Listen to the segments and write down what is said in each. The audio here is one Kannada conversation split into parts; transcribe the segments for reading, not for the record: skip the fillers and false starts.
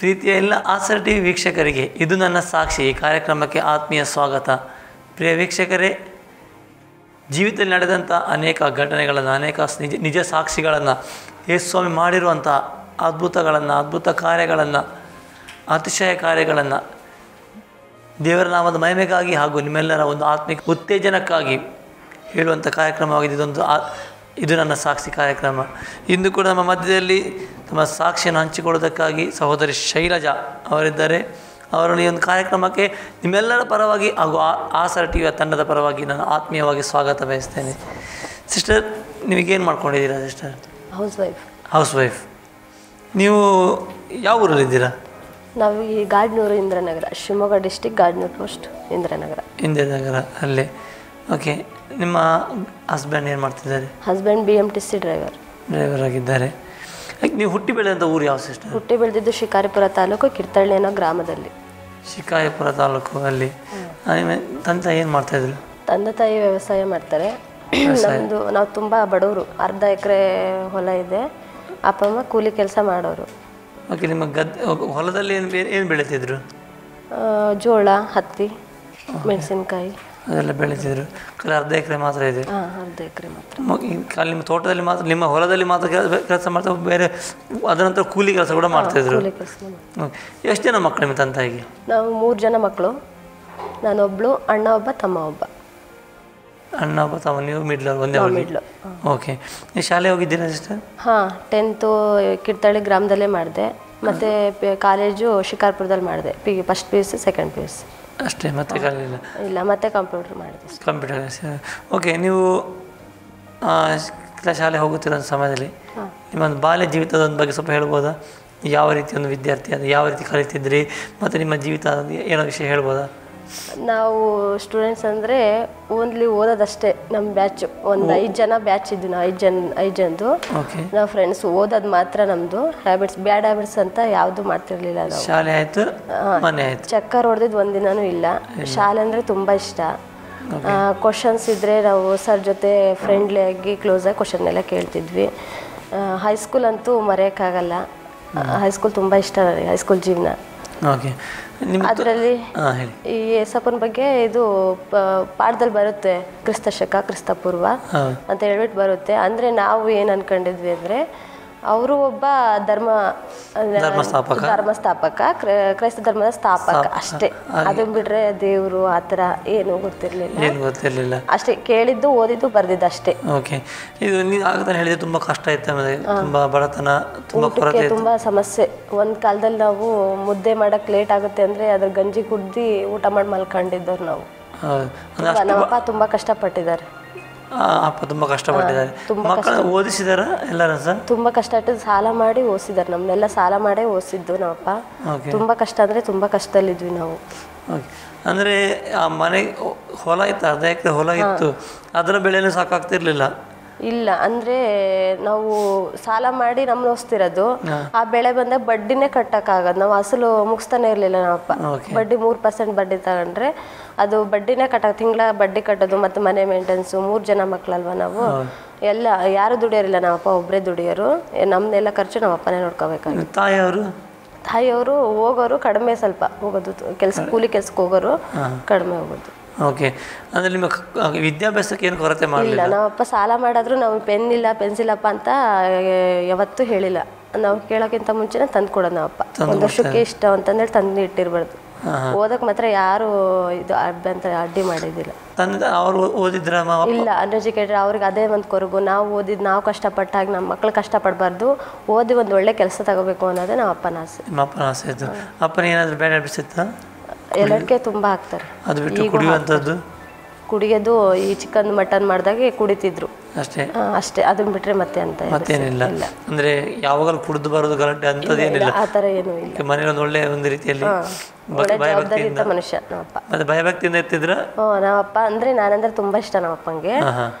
ಪ್ರೀತಿಯ ಎಲ್ಲ ಆಸರೆ ಟಿ ವಿ ವೀಕ್ಷಕರಿಗೆ ಇದು ನನ್ನ ಸಾಕ್ಷಿ ಈ ಕಾರ್ಯಕ್ರಮಕ್ಕೆ ಆತ್ಮೀಯ ಸ್ವಾಗತ. ಪ್ರಿಯ ವೀಕ್ಷಕರೇ, ಜೀವಿತದಲ್ಲಿ ನಡೆದಂಥ ಅನೇಕ ಘಟನೆಗಳನ್ನು, ಅನೇಕ ನಿಜ ಸಾಕ್ಷಿಗಳನ್ನು, ಯೇಸುಸ್ವಾಮಿ ಮಾಡಿರುವಂಥ ಅದ್ಭುತಗಳನ್ನು, ಅದ್ಭುತ ಕಾರ್ಯಗಳನ್ನು, ಅತಿಶಯ ಕಾರ್ಯಗಳನ್ನು ದೇವರ ನಾಮದ ಮಹಿಮೆಗಾಗಿ ಹಾಗೂ ನಿಮ್ಮೆಲ್ಲರ ಒಂದು ಆತ್ಮಿಕ ಉತ್ತೇಜನಕ್ಕಾಗಿ ಹೇಳುವಂಥ ಕಾರ್ಯಕ್ರಮವಾಗಿದೆ. ಇದು ನನ್ನ ಸಾಕ್ಷಿ ಕಾರ್ಯಕ್ರಮ. ಇಂದು ಕೂಡ ನಮ್ಮ ಮಧ್ಯದಲ್ಲಿ ತಮ್ಮ ಸಾಕ್ಷಿಯನ್ನು ಹಂಚಿಕೊಳ್ಳೋದಕ್ಕಾಗಿ ಸಹೋದರಿ ಶೈಲಜಾ ಅವರಿದ್ದಾರೆ. ಅವರನ್ನು ಈ ಒಂದು ಕಾರ್ಯಕ್ರಮಕ್ಕೆ ನಿಮ್ಮೆಲ್ಲರ ಪರವಾಗಿ ಹಾಗೂ ಆಸರೆ ಟಿ ವಿಯ ತಂಡದ ಪರವಾಗಿ ನಾನು ಆತ್ಮೀಯವಾಗಿ ಸ್ವಾಗತ ಬಯಸ್ತೇನೆ. ಸಿಸ್ಟರ್, ನೀವೇನು ಮಾಡ್ಕೊಂಡಿದ್ದೀರಾ ಸಿಸ್ಟರ್? House wife. ನೀವು ಯಾವ ಊರಲ್ಲಿದ್ದೀರಾ? ನಾವು ಈ ಗಾಡ್ನೂರು ಇಂದ್ರನಗರ, ಶಿವಮೊಗ್ಗ ಡಿಸ್ಟಿಕ್ ಗಾಡ್ನೂರು ಪೋಸ್ಟ್ ಇಂದ್ರನಗರ ಅಲ್ಲೇ. ಓಕೆ, ನಿಮ್ಮ ಹಸ್ಬೆಂಡ್ ಏನು ಮಾಡ್ತಿದ್ದಾರೆ? ಹಸ್ಬೆಂಡ್ BMTC ಡ್ರೈವರ್ ಆಗಿದ್ದಾರೆ. ನೀವು ಹುಟ್ಟಿ ಬೆಳೆದಂಥ ಊರು ಯಾವ ಸಿಸ್ಟರ್? ಹುಟ್ಟಿ ಬೆಳೆದಿದ್ದು ಶಿಕಾರಿಪುರ ತಾಲೂಕು ಕಿರ್ತಳ್ಳಿ ಅನ್ನೋ ಗ್ರಾಮದಲ್ಲಿ. ಶಿಕಾರಿಪುರ ತಾಲೂಕು ಅಲ್ಲಿ. ತಂದೆ ಏನು ಮಾಡ್ತಾಯಿದ್ರು? ತಂದೆ ತಾಯಿ ವ್ಯವಸಾಯ ಮಾಡ್ತಾರೆ. ನಾವು ತುಂಬ ಬಡವರು, ಅರ್ಧ ಎಕರೆ ಹೊಲ ಇದೆ. ಅಪ್ಪ ಅಮ್ಮ ಕೂಲಿ ಕೆಲಸ ಮಾಡೋರು. ಓಕೆ, ನಿಮ್ಮ ಹೊಲದಲ್ಲಿ ಏನು ಬೆಳೀತಿದ್ರು? ಜೋಳ, ಹತ್ತಿ, ಮೆಣಸಿನ್ಕಾಯಿ ಅದೆಲ್ಲ ಬೆಳೀತಿದ್ರು. ಅರ್ಧ ಎಕರೆ ಮಾತ್ರ ಇದೆ? ಅರ್ಧ ಎಕರೆ ಮಾತ್ರ. ಅಲ್ಲಿ ನಿಮ್ಮ ತೋಟದಲ್ಲಿ ಮಾತ್ರ, ನಿಮ್ಮ ಹೊಲದಲ್ಲಿ ಮಾತ್ರ ಕೆಲಸ ಮಾಡ್ತಾ, ಬೇರೆ ಅದರ ನಂತರ ಕೂಲಿ ಕೆಲಸ ಕೂಡ ಮಾಡ್ತಾಯಿದ್ರು? ಎಷ್ಟು ಜನ ಮಕ್ಕಳು ನಿಮ್ಮ ತಂದೆಗೆ? ನಾವು 3 ಜನ ಮಕ್ಕಳು. ನಾನೊಬ್ಳು, ಅಣ್ಣ ಒಬ್ಬ, ತಮ್ಮ ಒಬ್ಬ. ಅಣ್ಣ ಒಬ್ಬ, ತಮ್ಮ. ನೀವು ಒಂದೇ ಮಿಡ್ಲು. ಓಕೆ, ನೀವು ಶಾಲೆ ಹೋಗಿದ್ದೀರಾ ಸಿಸ್ಟರ್? 10th ಕಿರ್ತಳ್ಳಿ ಗ್ರಾಮದಲ್ಲೇ ಮಾಡಿದೆ. ಮತ್ತು ಕಾಲೇಜು ಶಿಕಾರ್ಪುರದಲ್ಲಿ ಮಾಡಿದೆ. ಫಸ್ಟ್ PUC, ಸೆಕೆಂಡ್ PUC ಅಷ್ಟೇ. ಮತ್ತೆ ಕಲಿಲ್ಲ? ಇಲ್ಲ, ಮತ್ತೆ ಕಂಪ್ಯೂಟರ್ ಮಾಡಿದೆ. ಕಂಪ್ಯೂಟರ್. ಓಕೆ, ನೀವು ಶಾಲೆ ಹೋಗುತ್ತಿರೋ ಸಮಯದಲ್ಲಿ ನಿಮ್ಮ ಒಂದು ಬಾಲ್ಯ ಜೀವಿತದ ಒಂದು ಬಗ್ಗೆ ಸ್ವಲ್ಪ ಹೇಳ್ಬೋದಾ? ಯಾವ ರೀತಿ ಒಂದು ವಿದ್ಯಾರ್ಥಿ ಅದು ಯಾವ ರೀತಿ ಕಲಿತಿದ್ರಿ, ಮತ್ತು ನಿಮ್ಮ ಜೀವಿತ ಏನೋ ವಿಷಯ ಹೇಳ್ಬೋದಾ? ನಾವು ಸ್ಟೂಡೆಂಟ್ಸ್ ಅಂದರೆ ಓನ್ಲಿ ಓದೋದಷ್ಟೇ. ನಮ್ಮ ಬ್ಯಾಚ್ ಒಂದು 5 ಜನ ಬ್ಯಾಚ್ ಇದ್ದು. ನಾವು 5 ಜನದ್ದು ನಾವು ಫ್ರೆಂಡ್ಸ್. ಓದೋದು ಮಾತ್ರ ನಮ್ಮದು. ಬ್ಯಾಡ್ ಹ್ಯಾಬಿಟ್ಸ್ ಅಂತ ಯಾವುದು ಮಾಡ್ತಿರ್ಲಿಲ್ಲ ನಾವು. ಶಾಲೆ ಆಯಿತು, ಮನೆ ಆಯಿತು. ಚಕ್ಕರ್ ಹೊಡೆದಿದ್ದು ಒಂದಿನೂ ಇಲ್ಲ. ಶಾಲೆ ಅಂದರೆ ತುಂಬ ಇಷ್ಟ. ಕ್ವಶನ್ಸ್ ಇದ್ದರೆ ನಾವು ಸರ್ ಜೊತೆ ಫ್ರೆಂಡ್ಲಿಯಾಗಿ ಕ್ಲೋಸಾಗಿ ಕ್ವಶನ್ ಎಲ್ಲ ಕೇಳ್ತಿದ್ವಿ. ಹೈಸ್ಕೂಲ್ ಅಂತೂ ಮರೆಯೋಕ್ಕಾಗಲ್ಲ. ಹೈಸ್ಕೂಲ್ ತುಂಬ ಇಷ್ಟ ನನಗೆ, ಹೈಸ್ಕೂಲ್ ಜೀವನ. ಓಕೆ, ಅದರಲ್ಲಿ ಈ ಯೇಸಪ್ಪನ ಬಗ್ಗೆ ಇದು ಪಾಠದಲ್ಲಿ ಬರುತ್ತೆ, ಕ್ರಿಸ್ತ ಶಕ, ಕ್ರಿಸ್ತ ಪೂರ್ವ ಅಂತ ಹೇಳ್ಬಿಟ್ಟು ಬರುತ್ತೆ. ಅಂದರೆ ನಾವು ಏನು ಅನ್ಕೊಂಡಿದ್ವಿ ಅಂದರೆ ಅವರು ಒಬ್ಬ ಧರ್ಮಸ್ಥಾಪಕ, ಕ್ರೈಸ್ತ ಧರ್ಮದ ಸ್ಥಾಪಕ ಅಷ್ಟೇ. ಅದನ್ನ ಬಿಟ್ರೆ ದೇವರು ಆ ಥರ ಏನು ಗೊತ್ತಿರಲಿಲ್ಲ. ಅಷ್ಟೇ, ಕೇಳಿದ್ದು, ಓದಿದ್ದು, ಬರ್ದಿದ್ದು ಅಷ್ಟೇ. ಓಕೆ, ಇದು ನೀವು ಆಗತಾನೆ ಹೇಳಿದ್ರೆ ತುಂಬ ಕಷ್ಟ ಇತ್ತು, ತುಂಬ ಬಡತನ, ತುಂಬ ಸಮಸ್ಯೆ. ಒಂದು ಕಾಲದಲ್ಲಿ ನಾವು ಮುದ್ದೆ ಮಾಡಕ್ಕೆ ಲೇಟ್ ಆಗುತ್ತೆ ಅಂದರೆ ಅದ್ರ ಗಂಜಿ ಕುಡ್ದು ಊಟ ಮಾಡಿ ಮಲ್ಕೊಂಡಿದ್ದವ್ರು ನಾವು. ನಮ್ಮಪ್ಪ ತುಂಬ ಕಷ್ಟಪಟ್ಟಿದ್ದಾರೆ. ಅಪ್ಪ ತುಂಬ ಕಷ್ಟಪಟ್ಟಿದ್ದಾರೆ. ಮಕ್ಕಳು ಓದಿಸಿದಾರ ಎಲ್ಲರೂ ಸರ್? ತುಂಬ ಕಷ್ಟ ಇಟ್ಟು ಸಾಲ ಮಾಡಿ ಓದಿಸಿದ್ದಾರೆ. ನಮ್ಮನ್ನೆಲ್ಲ ಸಾಲ ಮಾಡೇ ಓದಿಸಿದ್ದು ನಮ್ಮಪ್ಪ. ತುಂಬ ಕಷ್ಟ ಅಂದರೆ ತುಂಬ ಕಷ್ಟದಲ್ಲಿದ್ವಿ ನಾವು. ಓಕೆ, ಅಂದರೆ ಆ ಮನೆ ಹೊಲ ಇತ್ತು, ಅರ್ಧ ಎಕರೆ ಹೊಲ ಇತ್ತು, ಅದರ ಬೆಳೆನೂ ಸಾಕಾಗ್ತಿರ್ಲಿಲ್ಲ? ಇಲ್ಲ, ಅಂದರೆ ನಾವು ಸಾಲ ಮಾಡಿ ನಮ್ಮನ್ನ ಓದಿಸ್ತಿರೋದು. ಆ ಬೆಳೆ ಬಂದಾಗ ಬಡ್ಡಿನೇ ಕಟ್ಟಕ್ಕಾಗದು. ನಾವು ಅಸಲು ಮುಗಿಸ್ತಾನೆ ಇರಲಿಲ್ಲ ನಮ್ಮಪ್ಪ. ಬಡ್ಡಿ 3% ಬಡ್ಡಿ ತಗೊಂಡ್ರೆ ಅದು ಬಡ್ಡಿನೇ ತಿಂಗಳ ಬಡ್ಡಿ ಕಟ್ಟೋದು, ಮತ್ತು ಮನೆ ಮೇಂಟೆನ್ಸು. 3 ಜನ ಮಕ್ಕಳಲ್ವ ನಾವು. ಎಲ್ಲ ಯಾರು ದುಡಿಯೋರಿಲ್ಲ, ನಮ್ಮಪ್ಪ ಒಬ್ಬರೇ ದುಡಿಯೋರು. ನಮ್ಮನ್ನೆಲ್ಲ ಖರ್ಚು ನಮ್ಮಪ್ಪನೇ ನೋಡ್ಕೋಬೇಕಾಗಿತ್ತು. ತಾಯಿಯವರು ಹೋಗೋರು ಕಡಿಮೆ, ಸ್ವಲ್ಪ ಹೋಗೋದು, ಕೂಲಿ ಕೆಲ್ಸಕ್ಕೆ ಹೋಗೋರು ಕಡಿಮೆ ಹೋಗೋದು. ಓಕೆ, ಅಂದರೆ ನಿಮ್ಮ ವಿದ್ಯಾಭ್ಯಾಸಕ್ಕೆ ಏನು ಕೊರತೆ ಮಾಡಲಿಲ್ಲ? ಇಲ್ಲ, ನಾವಪ್ಪ ಸಾಲ ಮಾಡಿದ್ರು ನಾವು ಪೆನ್ ಇಲ್ಲ, ಪೆನ್ಸಿಲಪ್ಪ ಅಂತ ಯಾವತ್ತೂ ಹೇಳಿಲ್ಲ. ನಾವು ಕೇಳೋಕ್ಕಿಂತ ಮುಂಚೆನೇ ತಂದು ಕೊಡೋದು ನಾವಪ್ಪ. ಒಂದು ವರ್ಷಕ್ಕೆ ಇಷ್ಟ ಅಂತಂದೇಳಿ ತಂದು ಇಟ್ಟಿರ್ಬಾರ್ದು. ಓದಕ್ಕೆ ಮಾತ್ರ ಯಾರು ಇದು ಅಡ್ಡಿ ಮಾಡಿದ್ದಿಲ್ಲ. ಅವರು ಓದಿದ್ರ? ಇಲ್ಲ, ಅನ್ಎಜುಕೇಟೆಡ್. ಅವ್ರಿಗೆ ಅದೇ ಒಂದು ಕೊರಗು. ನಾವು ಓದಿದ್ದು, ನಾವು ಕಷ್ಟಪಟ್ಟಾಗ ನಮ್ಮ ಮಕ್ಳು ಕಷ್ಟಪಡಬಾರ್ದು, ಓದಿ ಒಂದು ಒಳ್ಳೆ ಕೆಲಸ ತಗೋಬೇಕು ಅನ್ನೋದೇ ನಮ್ಮ ಅಪ್ಪನ ಆಸೆ. ನಿಮ್ಮ ಅಪ್ಪನ ಆಸೆ ಇತ್ತು. ಅಪ್ಪನ ಏನಾದರೂ ಬೇಡ ಅನಿಸುತ್ತಾ? ಎಲ್ಲಕ್ಕೆ ತುಂಬ ಹಾಕ್ತಾರೆ. ಅದು ಬಿಟ್ಟು ಕುಡಿಯುವಂಥದ್ದು? ಕುಡಿಯೋದು ಈ ಚಿಕನ್ ಮಟನ್ ಮಾಡಿದಾಗೆ ಕುಡಿತಿದ್ರು ಅಷ್ಟೇ. ಅದನ್ನ ಬಿಟ್ರೆ ಮತ್ತೇನಿಲ್ಲ. ಅಂದ್ರೆ ಯಾವಾಗಲೂ ಕುಡಿದು ಬರೋದು ಗಲಾಟೆ ಅಂತದೇನಿಲ್ಲ, ಆ ಥರ ಏನೂ ಇಲ್ಲ. ಮನೇಲಿ ಒಂದು ಒಳ್ಳೆ ಒಂದು ರೀತಿಯಲ್ಲಿ ಜವಾಬ್ದಾರಿಯುತ ಮನುಷ್ಯ ನಮ್ಮಪ್ಪ. ಮತ್ತೆ ಭಯಭಕ್ತಿಯಿಂದ ಇರ್ತಿದ್ರ? ನಮ್ಮಪ್ಪ ಅಂದರೆ ನಾನಂದ್ರೆ ತುಂಬ ಇಷ್ಟ ನಮ್ಮಪ್ಪಂಗೆ.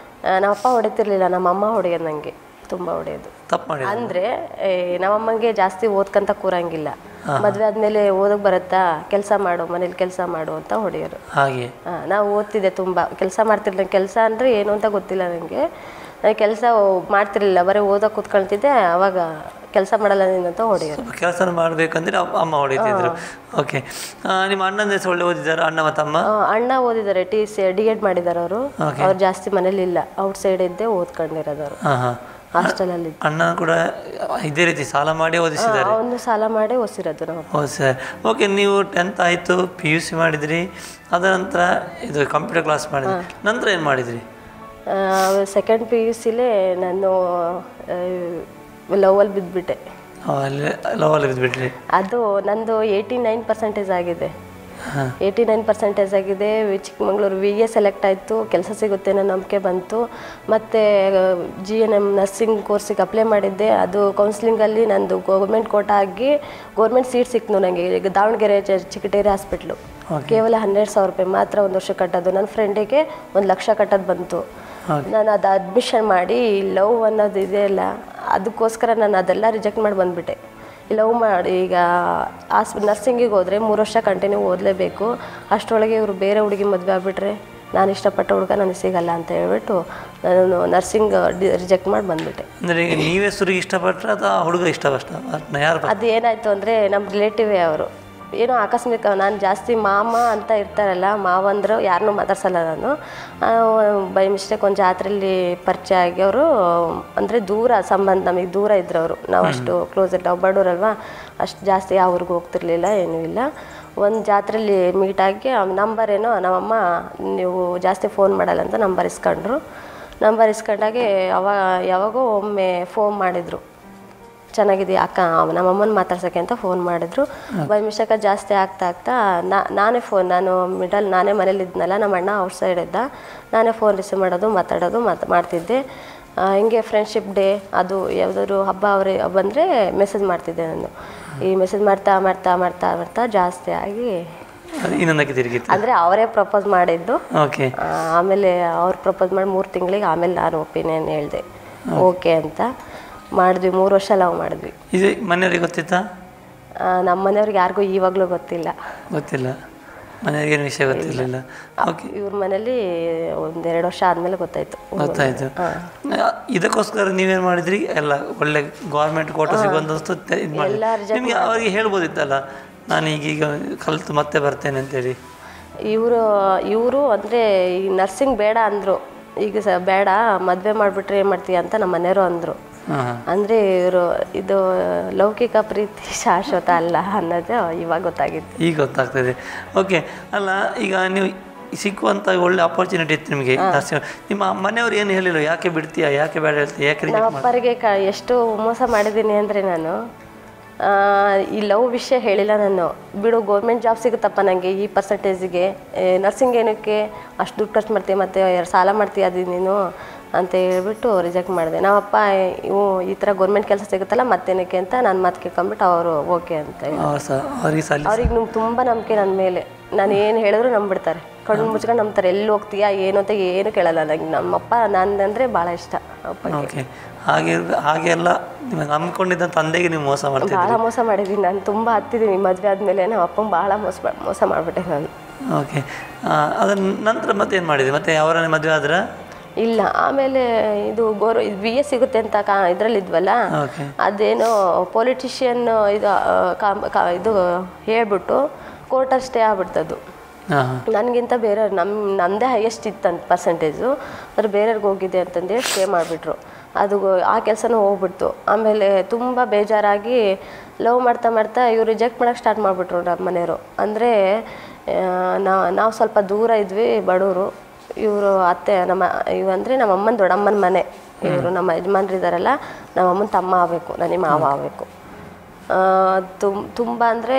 ನಮ್ಮಪ್ಪ ಹೊಡಿತಿರ್ಲಿಲ್ಲ, ನಮ್ಮಮ್ಮ ಹೊಡೆಯೋದು ನನಗೆ ತುಂಬ ಹೊಡೆಯೋದು. ಅಂದರೆ ನಮ್ಮಮ್ಮಂಗೆ ಜಾಸ್ತಿ ಓದ್ಕಂತ ಕೂರಂಗಿಲ್ಲ. ಮದುವೆ ಆದಮೇಲೆ ಓದಕ್ಕೆ ಬರುತ್ತಾ, ಕೆಲಸ ಮಾಡು, ಮನೇಲಿ ಕೆಲಸ ಮಾಡು ಅಂತ ಹೊಡೆಯೋರು. ಹಾಗೆ ನಾವು ಓದ್ತಿದ್ದೆ, ತುಂಬ ಕೆಲಸ ಮಾಡ್ತಿರ್ಲಿಲ್ಲ. ಕೆಲಸ ಅಂದರೆ ಏನು ಅಂತ ಗೊತ್ತಿಲ್ಲ ನನಗೆ. ಕೆಲಸ ಮಾಡ್ತಿರ್ಲಿಲ್ಲ, ಬರೀ ಓದೋಕೆ ಕೂತ್ಕೊಳ್ತಿದ್ದೆ. ಅವಾಗ ಕೆಲಸ ಮಾಡಲ್ಲ ನೀನು ಅಂತ ಹೊಡೆಯೋರು. ಸ್ವಲ್ಪ ಕೆಲಸ ಮಾಡಬೇಕಂದ್ರೆ ಅಮ್ಮ ಹೊಡಿತಿದ್ರು. ಓಕೆ, ನಿಮ್ಮ ಅಣ್ಣನ ಹೆಸರು ಒಳ್ಳೆ ಓದಿದ್ದಾರೆ, ಅಣ್ಣ ಮತ್ತು ಅಮ್ಮ? ಅಣ್ಣ ಓದಿದ್ದಾರೆ, DEd ಮಾಡಿದ್ದಾರೆ ಅವರು. ಅವ್ರು ಜಾಸ್ತಿ ಮನೇಲಿ ಇಲ್ಲ, ಔಟ್ ಸೈಡ್ ಇದ್ದೇ ಓದ್ಕೊಂಡಿರೋದವರು, ಹಾಂ ಹಾಂ. ಹಾಸ್ಟೆಲಲ್ಲಿ. ಅಣ್ಣ ಕೂಡ ಇದೇ ರೀತಿ ಸಾಲ ಮಾಡಿ ಓದಿಸಿದ್ದಾರೆ? ಅವನು ಸಾಲ ಮಾಡಿ ಓದಿಸಿರೋದು ನಾವು. ಹೌದು ಸರ್. ಓಕೆ, ನೀವು 10th ಆಯಿತು, PUC ಮಾಡಿದ್ರಿ, ಅದರ ನಂತರ ಇದು ಕಂಪ್ಯೂಟರ್ ಕ್ಲಾಸ್ ಮಾಡಿದ್ರಿ, ನಂತರ ಏನು ಮಾಡಿದ್ರಿ? ಸೆಕೆಂಡ್ PUCಲೇ ನಾನು ಲವಲ್ಲಿ ಬಿದ್ದುಬಿಟ್ಟೆ. ಲವಲ್ಲಿ ಬಿದ್ದುಬಿಟ್ರಿ? ಅದು ನಂದು 89% ಆಗಿದೆ. 89% ಆಗಿದೆ. ಚಿಕ್ಕಮಂಗ್ಳೂರು VA ಸೆಲೆಕ್ಟ್ ಆಯಿತು, ಕೆಲಸ ಸಿಗುತ್ತೆ ಅನ್ನೋ ನಂಬಿಕೆ ಬಂತು. ಮತ್ತು GNM ನರ್ಸಿಂಗ್ ಕೋರ್ಸಿಗೆ ಅಪ್ಲೈ ಮಾಡಿದ್ದೆ. ಅದು ಕೌನ್ಸಿಲಿಂಗಲ್ಲಿ ನಂದು ಗೌರ್ಮೆಂಟ್ ಕೋಟಾ ಆಗಿ ಗೌರ್ಮೆಂಟ್ ಸೀಟ್ ಸಿಕ್ತು ನನಗೆ. ಈಗ ದಾವಣಗೆರೆ ಚಿಕ್ಕಟೇರಿ ಹಾಸ್ಪಿಟ್ಲು. ಕೇವಲ 12,000 ರೂಪಾಯಿ ಮಾತ್ರ ಒಂದು ವರ್ಷ ಕಟ್ಟೋದು. ನನ್ನ ಫ್ರೆಂಡಿಗೆ 1 ಲಕ್ಷ ಕಟ್ಟೋದು ಬಂತು. ನಾನು ಅದು ಅಡ್ಮಿಷನ್ ಮಾಡಿ ಲವ್ ಅನ್ನೋದು ಇದೆಯಲ್ಲ, ಅದಕ್ಕೋಸ್ಕರ ನಾನು ಅದೆಲ್ಲ ರಿಜೆಕ್ಟ್ ಮಾಡಿ ಬಂದುಬಿಟ್ಟೆ. ಲವ್ ಮಾಡಿ ಈಗ ನರ್ಸಿಂಗಿಗೆ ಹೋದರೆ 3 ವರ್ಷ ಕಂಟಿನ್ಯೂ ಓದಲೇಬೇಕು. ಅಷ್ಟರೊಳಗೆ ಇವರು ಬೇರೆ ಹುಡುಗಿ ಮದುವೆ ಆಗಿಬಿಟ್ರೆ ನಾನು ಇಷ್ಟಪಟ್ಟ ಹುಡುಗ ನನಗೆ ಸಿಗಲ್ಲ ಅಂತ ಹೇಳ್ಬಿಟ್ಟು ನಾನು ನರ್ಸಿಂಗ್ ರಿಜೆಕ್ಟ್ ಮಾಡಿ ಬಂದುಬಿಟ್ಟೆ. ಅಂದರೆ ನೀವೇ ಸುರಿಗೆ ಇಷ್ಟಪಟ್ಟರೆ ಅಥವಾ ಹುಡುಗ ಇಷ್ಟಪಟ್ಟ? ಯಾರು? ಅದು ಏನಾಯಿತು ಅಂದರೆ ನಮ್ಮ ರಿಲೇಟಿವೇ ಅವರು. ಏನೋ ಆಕಸ್ಮಿಕ, ನಾನು ಜಾಸ್ತಿ ಮಾಮ ಅಂತ ಇರ್ತಾರಲ್ಲ, ಮಾವಂದರು ಯಾರನ್ನೂ ಮಾತಾಡ್ಸಲ್ಲ ನಾನು. ಬೈ ಮಿಸ್ಟೇಕ್ ಒಂದು ಜಾತ್ರೆಯಲ್ಲಿ ಪರಿಚಯ ಆಗಿ ಅವರು, ಅಂದರೆ ದೂರ ಸಂಬಂಧ, ನಮಗೆ ದೂರ ಇದ್ರು ಅವರು. ನಾವು ಅಷ್ಟು ಕ್ಲೋಸ್ ಇಟ್ಟು ನಾವು ಬಡವರಲ್ವ, ಅಷ್ಟು ಜಾಸ್ತಿ ಯಾವ ಊರಿಗೂ ಹೋಗ್ತಿರ್ಲಿಲ್ಲ, ಏನೂ ಇಲ್ಲ. ಒಂದು ಜಾತ್ರೆಯಲ್ಲಿ ಮೀಟಾಗಿ ನಂಬರ್ ಏನೋ ನಮ್ಮಮ್ಮ ನೀವು ಜಾಸ್ತಿ ಫೋನ್ ಮಾಡಲ್ಲ ಅಂತ ನಂಬರ್ ಇಸ್ಕೊಂಡ್ರು. ನಂಬರ್ ಇಸ್ಕೊಂಡಾಗೆ ಯಾವಾಗೋ ಒಮ್ಮೆ ಫೋನ್ ಮಾಡಿದರು, ಚೆನ್ನಾಗಿದೆಯಾ ಅಕ್ಕ, ನಮ್ಮಮ್ಮನ ಮಾತಾಡ್ಸೋಕ್ಕೆ ಅಂತ ಫೋನ್ ಮಾಡಿದ್ರು. ಬೈ ಮಿಸ್ಟೇಕ ಜಾಸ್ತಿ ಆಗ್ತಾ ನಾನೇ ನಾನು ನಾನೇ ಮನೇಲಿ ಇದ್ನಲ್ಲ, ನಮ್ಮ ಅಣ್ಣ ಔಟ್ ಸೈಡ್ ಇದ್ದ, ನಾನೇ ಫೋನ್ ರಿಸೀವ್ ಮಾಡೋದು ಮಾತಾಡೋದು ಮಾಡ್ತಿದ್ದೆ. ಹಿಂಗೆ ಫ್ರೆಂಡ್ಶಿಪ್ ಡೇ ಅದು ಯಾವುದಾದ್ರು ಹಬ್ಬ ಬಂದರೆ ಮೆಸೇಜ್ ಮಾಡ್ತಿದ್ದೆ ನಾನು. ಈ ಮೆಸೇಜ್ ಮಾಡ್ತಾ ಜಾಸ್ತಿ ಆಗಿ ಅಂದರೆ ಅವರೇ ಪ್ರಪೋಸ್ ಮಾಡಿದ್ದು. ಆಮೇಲೆ ಅವ್ರು ಪ್ರಪೋಸ್ ಮಾಡಿ 3 ತಿಂಗಳಿಗೆ ಆಮೇಲೆ ನಾನು ಒಪಿನಿಯನ್ ಹೇಳಿದೆ ಓಕೆ ಅಂತ. ಮಾಡಿದ್ವಿ, 3 ವರ್ಷ ಲವ್ ಮಾಡಿದ್ವಿ. ಇದು ಮನೆಯವ್ರಿಗೆ ಗೊತ್ತಿತ್ತಾ? ನಮ್ಮ ಮನೆಯವ್ರಿಗೆ ಯಾರಿಗೂ ಇವಾಗಲೂ ಗೊತ್ತಿಲ್ಲ. ಮನೆಯವ್ರಿಗೆ ಏನು ವಿಷಯ ಗೊತ್ತಿರಲಿಲ್ಲ? ಇವ್ರ ಮನೇಲಿ 1-2 ವರ್ಷ ಆದಮೇಲೆ ಗೊತ್ತಾಯಿತು. ಇದಕ್ಕೋಸ್ಕರ ನೀವೇನು ಮಾಡಿದ್ರಿ? ಎಲ್ಲ ಒಳ್ಳೆ ಗೌರ್ಮೆಂಟ್ ಕೋಟ ಸಿಗೋಂತಷ್ಟು ಇದು ಮಾಡಿ ನಿಮಗೆ ಅವರಿಗೆ ಹೇಳ್ಬೋದಿತ್ತಲ್ಲ, ನಾನು ಈಗೀಗ ಕಲಿತು ಮತ್ತೆ ಬರ್ತೇನೆ ಅಂತೇಳಿ. ಇವರು ಅಂದರೆ ಈ ನರ್ಸಿಂಗ್ ಬೇಡ ಅಂದರು. ಈಗ ಬೇಡ, ಮದುವೆ ಮಾಡಿಬಿಟ್ರೆ ಏನು ಮಾಡ್ತೀಯ ಅಂತ ನಮ್ಮ ಮನೆಯವರು ಅಂದರು. ಅಂದರೆ ಇವರು ಇದು ಲೌಕಿಕ ಪ್ರೀತಿ ಶಾಶ್ವತ ಅಲ್ಲ ಅನ್ನೋದು ಇವಾಗ ಗೊತ್ತಾಗಿತ್ತು. ಈಗ ಗೊತ್ತಾಗ್ತದೆ. ಓಕೆ, ಅಲ್ಲ ಈಗ ನೀವು ಸಿಕ್ಕುವಂಥ ಒಳ್ಳೆ ಅಪರ್ಚುನಿಟಿ ಇತ್ತು ನಿಮಗೆ. ನಿಮ್ಮ ಮನೆಯವ್ರು ಏನು ಹೇಳಿಲ್ಲ, ಯಾಕೆ ಬಿಡ್ತೀಯಾ, ಯಾಕೆ ಬೇಡ ಹೇಳ್ತೀಯ, ಯಾಕೆ? ನಮ್ಮ ಅಪ್ಪರಿಗೆ ಎಷ್ಟು ಮೋಸ ಮಾಡಿದ್ದೀನಿ ಅಂದರೆ ನಾನು ಈ ಲವ್ ವಿಷಯ ಹೇಳಿಲ್ಲ ನಾನು. ಬಿಡು, ಗೌರ್ಮೆಂಟ್ ಜಾಬ್ ಸಿಗುತ್ತಪ್ಪ ನನಗೆ ಈ ಪರ್ಸೆಂಟೇಜಿಗೆ, ನರ್ಸಿಂಗ್ ಏನಕ್ಕೆ ಅಷ್ಟು ದುಡ್ಡು ಖರ್ಚು ಮಾಡ್ತೀಯ, ಮತ್ತು ಸಾಲ ಮಾಡ್ತೀಯ ಅದು ನೀನು ಅಂತ ಹೇಳ್ಬಿಟ್ಟು ರಿಜೆಕ್ಟ್ ಮಾಡಿದೆ. ನಮ್ಮಪ್ಪ ಈ ಥರ ಗೌರ್ಮೆಂಟ್ ಕೆಲಸ ಸಿಗುತ್ತಲ್ಲ ಮತ್ತೇನಕ್ಕೆ ಅಂತ ನಾನು ಮಾತು ಕೇಳ್ಕೊಂಬಿಟ್ಟು ಅವರು ಓಕೆ ಅಂತ. ಅವ್ರಿಗೆ ತುಂಬ ನಂಬಿಕೆ ನನ್ನ ಮೇಲೆ. ನಾನು ಏನು ಹೇಳಿದ್ರು ನಂಬಿಡ್ತಾರೆ, ಕಣ್ಣು ಮುಚ್ಕೊಂಡು ನಂಬ್ತಾರೆ. ಎಲ್ಲಿ ಹೋಗ್ತೀಯಾ ಏನು ಅಂತ ಏನು ಕೇಳಲ್ಲ ನನಗೆ. ನಮ್ಮಪ್ಪ ನನ್ನಂದರೆ ಭಾಳ ಇಷ್ಟ ಅಪ್ಪಗೆ. ಹಾಗೆಲ್ಲ ನಂಬ್ಕೊಂಡಿದ್ದ ತಂದೆಗೆ ನೀವು ಮೋಸ ಮಾಡ್ತೀವಿ? ಭಾಳ ಮೋಸ ಮಾಡಿದ್ದೀನಿ ನಾನು, ತುಂಬ ಹತ್ತಿದ್ದೀನಿ. ಮದುವೆ ಆದಮೇಲೆ ನಮ್ಮ ಅಪ್ಪಂಗೆ ಭಾಳ ಮೋಸ ಮಾಡಿಬಿಟ್ಟೆ ನಾನು. ಓಕೆ, ಅದರ ನಂತರ ಮತ್ತೆ ಏನು ಮಾಡಿದೆ? ಮತ್ತೆ ಅವರನ್ನೇ ಮದುವೆ ಆದ್ರೆ? ಇಲ್ಲ, ಆಮೇಲೆ ಇದು BA ಸಿಗುತ್ತೆ ಅಂತ ಇದರಲ್ಲಿದ್ವಲ್ಲ, ಅದೇನೋ ಪೊಲಿಟಿಷಿಯನ್ ಇದು ಹೇಳ್ಬಿಟ್ಟು ಕೋರ್ಟಲ್ಲಿ ಸ್ಟೇ ಆಗ್ಬಿಡ್ತದ್ದು. ನನಗಿಂತ ಬೇರೆಯವ್ರು ನಮ್ಮದೇ ಹೈಯೆಸ್ಟ್ ಇತ್ತಂತ ಪರ್ಸೆಂಟೇಜು, ಆದರೆ ಬೇರೆಯವ್ರಿಗೆ ಹೋಗಿದೆ ಅಂತಂದೇಳಿ ಸ್ಟೇ ಮಾಡಿಬಿಟ್ರು. ಅದು ಆ ಕೆಲಸನೂ ಹೋಗ್ಬಿಡ್ತು. ಆಮೇಲೆ ತುಂಬ ಬೇಜಾರಾಗಿ ಲವ್ ಮಾಡ್ತಾ ಇವ್ರು ರಿಜೆಕ್ಟ್ ಮಾಡೋಕ್ಕೆ ಸ್ಟಾರ್ಟ್ ಮಾಡಿಬಿಟ್ರು ನಮ್ಮ ಮನೆಯವರು. ಅಂದರೆ ನಾವು ಸ್ವಲ್ಪ ದೂರ ಇದ್ವಿ, ಬಡವರು. ಇವರು ಅತ್ತೆ ಇವಂದರೆ ನಮ್ಮ ಅಮ್ಮನ ದೊಡ್ಡಮ್ಮನ ಮನೆ. ಇವರು ನಮ್ಮ ಯಜಮಾನ್ರಿದ್ದಾರಲ್ಲ, ನಮ್ಮ ಅಮ್ಮನ ತಮ್ಮ ಆಗಬೇಕು, ನನಗೆ ಮಾವ ಆಗಬೇಕು. ತುಂಬ ಅಂದರೆ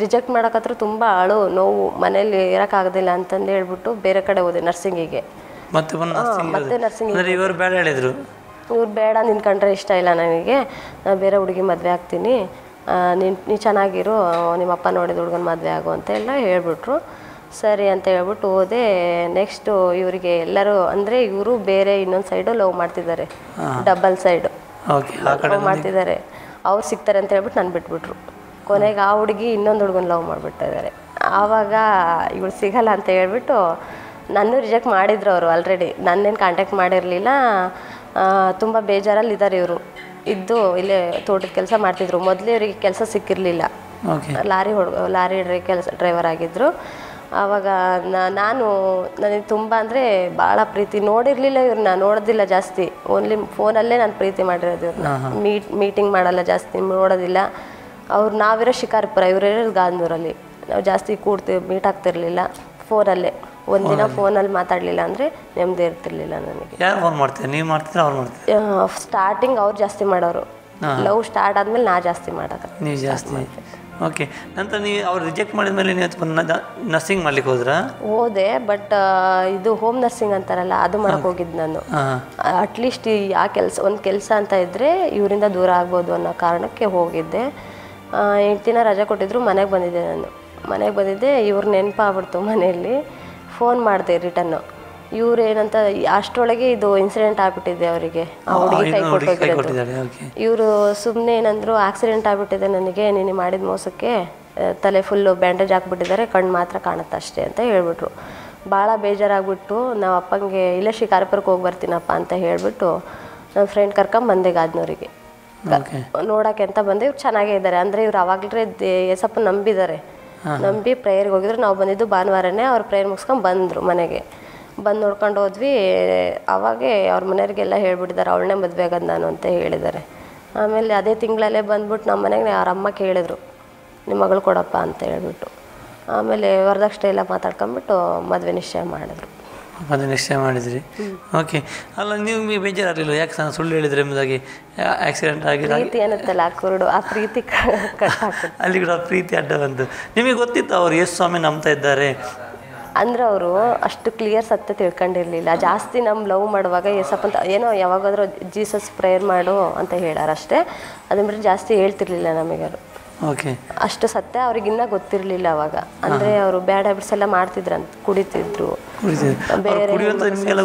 ರಿಜೆಕ್ಟ್ ಮಾಡೋಕತ್ರ ತುಂಬ ನೋವು, ಮನೇಲಿ ಇರೋಕ್ಕಾಗೋದಿಲ್ಲ ಅಂತಂದು ಹೇಳ್ಬಿಟ್ಟು ಬೇರೆ ಕಡೆ ಹೋದೆ ನರ್ಸಿಂಗಿಗೆ. ಮತ್ತೆ ನರ್ಸಿಂಗ್ ಇವರು ಬೇಡ ಹೇಳಿದರು. ಇವ್ರು ಬೇಡ, ನಿನ್ನ ಕಂಡ್ರೆ ಇಷ್ಟ ಇಲ್ಲ ನನಗೆ, ನಾನು ಬೇರೆ ಹುಡುಗಿ ಮದುವೆ ಆಗ್ತೀನಿ, ನೀ ಚೆನ್ನಾಗಿರು, ನಿಮ್ಮಪ್ಪ ನೋಡಿದ ಹುಡುಗನ ಮದುವೆ ಆಗು ಅಂತ ಎಲ್ಲ ಹೇಳ್ಬಿಟ್ರು. ಸರಿ ಅಂತ ಹೇಳ್ಬಿಟ್ಟು ಹೋದೆ. ನೆಕ್ಸ್ಟು ಇವರಿಗೆ ಎಲ್ಲರೂ ಅಂದರೆ ಇವರು ಬೇರೆ ಇನ್ನೊಂದು ಸೈಡು ಲವ್ ಮಾಡ್ತಿದ್ದಾರೆ, ಡಬಲ್ ಸೈಡು ಲವ್ ಮಾಡ್ತಿದ್ದಾರೆ. ಅವ್ರು ಸಿಗ್ತಾರೆ ಅಂತ ಹೇಳ್ಬಿಟ್ಟು ನಾನು ಬಿಟ್ಬಿಟ್ರು. ಕೊನೆಗೆ ಆ ಹುಡುಗಿ ಇನ್ನೊಂದು ಹುಡುಗನ ಲವ್ ಮಾಡಿಬಿಟ್ಟಿದ್ದಾರೆ. ಆವಾಗ ಇವಳು ಸಿಗಲ್ಲ ಅಂತ ಹೇಳ್ಬಿಟ್ಟು ನನ್ನ ರಿಜೆಕ್ಟ್ ಮಾಡಿದ್ರು ಅವರು. ಆಲ್ರೆಡಿ ನನ್ನೇನು ಕಾಂಟ್ಯಾಕ್ಟ್ ಮಾಡಿರಲಿಲ್ಲ. ತುಂಬ ಬೇಜಾರಲ್ಲಿ ಇದ್ದಾರೆ ಇವರು. ಇದ್ದು ಇಲ್ಲೇ ತೋಟದ ಕೆಲಸ ಮಾಡ್ತಿದ್ರು. ಮೊದಲೇ ಇವರಿಗೆ ಕೆಲಸ ಸಿಕ್ಕಿರಲಿಲ್ಲ. ಲಾರಿ ಡ್ರೈವರ್ ಆಗಿದ್ದರು. ಆವಾಗ ನಾನು ನನಗೆ ತುಂಬ ಅಂದರೆ ಭಾಳ ಪ್ರೀತಿ. ನೋಡಿರಲಿಲ್ಲ ಇವ್ರನ್ನ, ನೋಡೋದಿಲ್ಲ ಜಾಸ್ತಿ, ಓನ್ಲಿ ಫೋನಲ್ಲೇ ನಾನು ಪ್ರೀತಿ ಮಾಡಿರೋದು ಇವ್ರನ್ನ. ಮೀಟಿಂಗ್ ಮಾಡಲ್ಲ ಜಾಸ್ತಿ, ನೋಡೋದಿಲ್ಲ. ನಾವಿರೋ ಶಿಕಾರಿಪುರ, ಇವರಿರೋದು ಗಾಂಧೂರಲ್ಲಿ. ನಾವು ಜಾಸ್ತಿ ಮೀಟ್ ಆಗ್ತಿರ್ಲಿಲ್ಲ, ಫೋನಲ್ಲೇ. ಒಂದಿನ ಫೋನಲ್ಲಿ ಮಾತಾಡಲಿಲ್ಲ ಅಂದರೆ ನೆಮ್ಮದಿ ಇರ್ತಿರ್ಲಿಲ್ಲ ನನಗೆ. ಯಾರು ಫೋನ್ ಮಾಡ್ತೀರಾ, ನೀವು ಮಾಡ್ತೀರಾ ಅವ್ರು ಮಾಡ್ತೀರಾ? ಸ್ಟಾರ್ಟಿಂಗ್ ಅವ್ರು ಜಾಸ್ತಿ ಮಾಡೋರು. ಲವ್ ಸ್ಟಾರ್ಟ್ ಆದಮೇಲೆ ನಾ ಜಾಸ್ತಿ ಮಾಡೋದು. ನೀವು ಜಾಸ್ತಿ. ಓಕೆ. ನಂತರ ನೀವು ಅವ್ರು ರಿಜೆಕ್ಟ್ ಮಾಡಿದ್ಮೇಲೆ ನೀವು ನರ್ಸಿಂಗ್ ಮಾಡ್ಲಿಕ್ಕೆ ಹೋದ್ರಾ? ಹೋದೆ, ಬಟ್ ಇದು ಹೋಮ್ ನರ್ಸಿಂಗ್ ಅಂತಾರಲ್ಲ, ಅದು ಮಾಡಕ್ಕೆ ಹೋಗಿದ್ದು ನಾನು. ಅಟ್ಲೀಸ್ಟ್ ಆ ಒಂದು ಕೆಲಸ ಅಂತ ಇದ್ದರೆ ಇವರಿಂದ ದೂರ ಆಗ್ಬೋದು ಅನ್ನೋ ಕಾರಣಕ್ಕೆ ಹೋಗಿದ್ದೆ. 8 ದಿನ ರಜೆ ಕೊಟ್ಟಿದ್ರು. ಮನೆಗೆ ಬಂದಿದ್ದೆ ನಾನು. ಮನೆಗೆ ಬಂದಿದ್ದೆ, ಇವ್ರ ನೆನಪಾಗ್ಬಿಡ್ತು. ಮನೆಯಲ್ಲಿ ಫೋನ್ ಮಾಡಿದೆ ರಿಟರ್ನು. ಇವ್ರು ಏನಂತ ಅಷ್ಟರೊಳಗೆ ಇದು ಇನ್ಸಿಡೆಂಟ್ ಆಗಿಬಿಟ್ಟಿದೆ ಅವರಿಗೆ. ಆ ಹುಡುಗಿ ಕೈ ಕೊಟ್ಟೋಗಿರೋದು. ಇವರು ಸುಮ್ಮನೆ ಏನಂದ್ರು, ಆಕ್ಸಿಡೆಂಟ್ ಆಗಿಬಿಟ್ಟಿದೆ ನನಗೆ, ನೀನು ಮಾಡಿದ ಮೋಸಕ್ಕೆ ತಲೆ ಫುಲ್ಲು ಬ್ಯಾಂಡೇಜ್ ಹಾಕ್ಬಿಟ್ಟಿದ್ದಾರೆ, ಕಣ್ಣು ಮಾತ್ರ ಕಾಣುತ್ತೆ ಅಷ್ಟೇ ಅಂತ ಹೇಳ್ಬಿಟ್ರು. ಭಾಳ ಬೇಜಾರಾಗ್ಬಿಟ್ಟು ನಾವು ಅಪ್ಪಂಗೆ ಇಲ್ಲೇ ಶಿಕಾರಿಪುರಕ್ಕೆ ಹೋಗಿ ಬರ್ತೀನಪ್ಪ ಅಂತ ಹೇಳಿಬಿಟ್ಟು ನನ್ನ ಫ್ರೆಂಡ್ ಕರ್ಕೊಂಬಂದೆ ಗಾದ್ನೂರಿಗೆ ನೋಡೋಕ್ಕೆ ಅಂತ ಬಂದೆ. ಇವ್ರು ಚೆನ್ನಾಗೇ ಇದ್ದಾರೆ. ಅಂದರೆ ಇವ್ರು ಆವಾಗಲೇ ಏಸಪ್ಪ ನಂಬಿದ್ದಾರೆ. ನಂಬಿ ಪ್ರೇಯರ್ಗೆ ಹೋಗಿದ್ರು. ನಾವು ಬಂದಿದ್ದು ಭಾನುವಾರನೇ. ಅವ್ರು ಪ್ರೇಯರ್ ಮುಗಿಸ್ಕೊಂಡು ಬಂದರು ಮನೆಗೆ. ಬಂದು ನೋಡ್ಕೊಂಡು ಹೋದ್ವಿ. ಅವಾಗೇ ಅವ್ರ ಮನೆಯವ್ರಿಗೆಲ್ಲ ಹೇಳ್ಬಿಟ್ಟಿದ್ದಾರೆ, ಅವಳನ್ನೇ ಮದುವೆ ಆಗೋದು ನಾನು ಅಂತ ಹೇಳಿದ್ದಾರೆ. ಆಮೇಲೆ ಅದೇ ತಿಂಗಳಲ್ಲೇ ಬಂದ್ಬಿಟ್ಟು ನಮ್ಮ ಮನೆಗೆ ಅವ್ರ ಅಮ್ಮ ಕೇಳಿದ್ರು, ನಿಮ್ಮ ಮಗಳು ಕೊಡಪ್ಪ ಅಂತ ಹೇಳ್ಬಿಟ್ಟು. ಆಮೇಲೆ ವರದಕ್ಷಿಣೆ ಎಲ್ಲ ಮಾತಾಡ್ಕೊಂಬಿಟ್ಟು ಮದುವೆ ನಿಶ್ಚಯ ಮಾಡಿದ್ರು. ಮದುವೆ ನಿಶ್ಚಯ ಮಾಡಿದ್ರಿ. ಓಕೆ. ಅಲ್ಲ, ನೀವು ಬೇಜಾರಾಗಲಿಲ್ಲ? ಯಾಕೆ ಸುಳ್ಳು ಹೇಳಿದ್ರೆ ಎಂಬುದಾಗಿ ಆಕ್ಸಿಡೆಂಟ್ ಆಗಿದೆ? ಪ್ರೀತಿ ಅನ್ನತ್ತಲ್ಲ ಕುರುಡು, ಆ ಪ್ರೀತಿ ಅಲ್ಲಿ ಕೂಡ ಪ್ರೀತಿ ಅಡ್ಡ ಬಂತು. ನಿಮಗೆ ಗೊತ್ತಿತ್ತು ಅವ್ರು ಯೇಸು ಸ್ವಾಮಿ ನಂಬ್ತಾ ಇದ್ದಾರೆ ಅಂದ್ರೆ? ಅವರು ಅಷ್ಟು ಕ್ಲಿಯರ್ ಸತ್ಯ ತಿಳ್ಕೊಂಡಿರಲಿಲ್ಲ. ಜಾಸ್ತಿ ನಮ್ಮ ಲವ್ ಮಾಡುವಾಗ ಏಸಪ್ಪ ಅಂತ ಏನೋ ಯಾವಾಗಾದ್ರೂ ಜೀಸಸ್ ಪ್ರೇಯರ್ ಮಾಡು ಅಂತ ಹೇಳಾರಷ್ಟೇ. ಅದನ್ನ ಬಿಟ್ಟು ಜಾಸ್ತಿ ಹೇಳ್ತಿರ್ಲಿಲ್ಲ ನಮಗವರು. ಓಕೆ. ಅಷ್ಟು ಸತ್ಯ ಅವ್ರಿಗಿನ್ನ ಗೊತ್ತಿರಲಿಲ್ಲ ಅವಾಗ. ಅಂದರೆ ಅವರು ಬ್ಯಾಡ್ ಹ್ಯಾಬಿಟ್ಸ್ ಎಲ್ಲ ಮಾಡ್ತಿದ್ರಂತ, ಕುಡಿತಿದ್ರು. ಬೇರೆ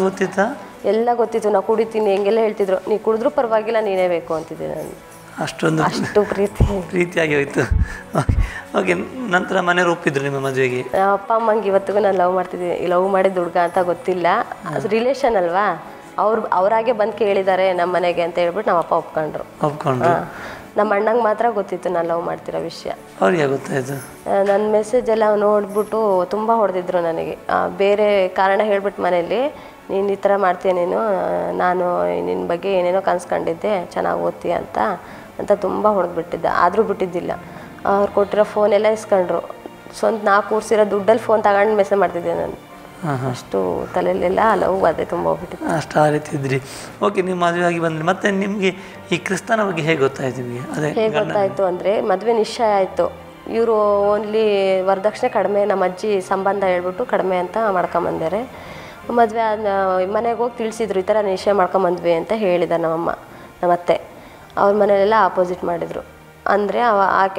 ಗೊತ್ತಿತ್ತಾ? ಎಲ್ಲ ಗೊತ್ತಿತ್ತು. ನಾವು ಕುಡಿತೀನಿ ಹೆಂಗೆಲ್ಲ ಹೇಳ್ತಿದ್ರು. ನೀ ಕುಡಿದ್ರೂ ಪರವಾಗಿಲ್ಲ, ನೀನೇ ಬೇಕು ಅಂತಿದ್ದೆ ನಾನು. ಅಷ್ಟು ಪ್ರೀತಿಯಾಗಿ ಹೋಯ್ತು. ಓಕೆ. ನಂತರ ಮನೆಯವ್ರು ಒಪ್ಪಿದ್ರು ನಿಮ್ಮ ಮದುವೆಗೆ? ಅಪ್ಪ ಅಮ್ಮಂಗೆ ಇವತ್ತಿಗೂ ನಾನು ಲವ್ ಮಾಡ್ತಿದ್ದೀನಿ. ಲವ್ ಮಾಡಿದ ಹುಡುಗ ಅಂತ ಗೊತ್ತಿಲ್ಲ, ಅದು ರಿಲೇಷನ್ ಅಲ್ವಾ. ಅವರಾಗೆ ಬಂದು ಕೇಳಿದ್ದಾರೆ ನಮ್ಮ ಮನೆಗೆ ಅಂತ ಹೇಳ್ಬಿಟ್ಟು ನಮ್ಮ ಅಪ್ಪ ಒಪ್ಕೊಂಡ್ರು. ನಮ್ಮ ಅಣ್ಣಂಗೆ ಮಾತ್ರ ಗೊತ್ತಿತ್ತು ನಾನು ಲವ್ ಮಾಡ್ತಿರೋ ವಿಷಯ. ಅವ್ರಿಗೆ ಗೊತ್ತಾಯ್ತು? ನನ್ನ ಮೆಸೇಜ್ ಎಲ್ಲ ನೋಡಿಬಿಟ್ಟು ತುಂಬ ಹೊಡೆದಿದ್ರು ನನಗೆ. ಬೇರೆ ಕಾರಣ ಹೇಳ್ಬಿಟ್ಟು ಮನೇಲಿ, ನೀನು ಈ ಥರ ಮಾಡ್ತೀಯ, ನಾನು ನಿನ್ನ ಬಗ್ಗೆ ಏನೇನೋ ಕನ್ಸ್ಕೊಂಡಿದ್ದೆ, ಚೆನ್ನಾಗಿ ಓದ್ತೀಯ ಅಂತ ತುಂಬ ಹೊಡೆದ್ಬಿಟ್ಟಿದ್ದೆ. ಆದರೂ ಬಿಟ್ಟಿದ್ದಿಲ್ಲ. ಅವ್ರು ಕೊಟ್ಟಿರೋ ಫೋನೆಲ್ಲ ಇಸ್ಕೊಂಡ್ರು. ಸ್ವಂತ ನಾ ಕೂರಿಸಿರೋ ದುಡ್ಡಲ್ಲಿ ಫೋನ್ ತಗೊಂಡು ಮೆಸೇಜ್ ಮಾಡ್ತಿದ್ದೆ ನಾನು. ಅಷ್ಟು ತಲೆಯಲ್ಲೆಲ್ಲ ಲವ್ ಅದೇ ತುಂಬ ಹೋಗ್ಬಿಟ್ಟಿತ್ತು. ಅಷ್ಟು ಆ ರೀತಿ ಇದ್ರಿ. ಓಕೆ. ನೀವು ಮದುವೆ ಆಗಿ ಬಂದ್ರಿ. ಮತ್ತೆ ನಿಮಗೆ ಈ ಕ್ರಿಸ್ತನ ಬಗ್ಗೆ ಹೇಗೆ ಗೊತ್ತಾಯ್ತು ನಿಮಗೆ? ಅದೇ ಹೇಗೆ ಗೊತ್ತಾಯಿತು ಅಂದರೆ, ಮದುವೆ ನಿಶ್ಚಯ ಆಯಿತು. ಇವರು ಓನ್ಲಿ ವರದಕ್ಷಿಣೆ ಕಡಿಮೆ, ನಮ್ಮ ಅಜ್ಜಿ ಸಂಬಂಧ ಹೇಳ್ಬಿಟ್ಟು ಕಡಿಮೆ ಅಂತ ಮಾಡ್ಕೊಂಬಂದಾರೆ. ಮದುವೆ ಮನೆಗೆ ಹೋಗಿ ತಿಳಿಸಿದ್ರು, ಈ ಥರ ನಿಶ್ಚಯ ಮಾಡ್ಕೊಂಬಂದ್ವಿ ಅಂತ ಹೇಳಿದ ನಮ್ಮತ್ತೆ. ಅವ್ರ ಮನೆಯಲ್ಲೆಲ್ಲ ಆಪೋಸಿಟ್ ಮಾಡಿದರು. ಅಂದರೆ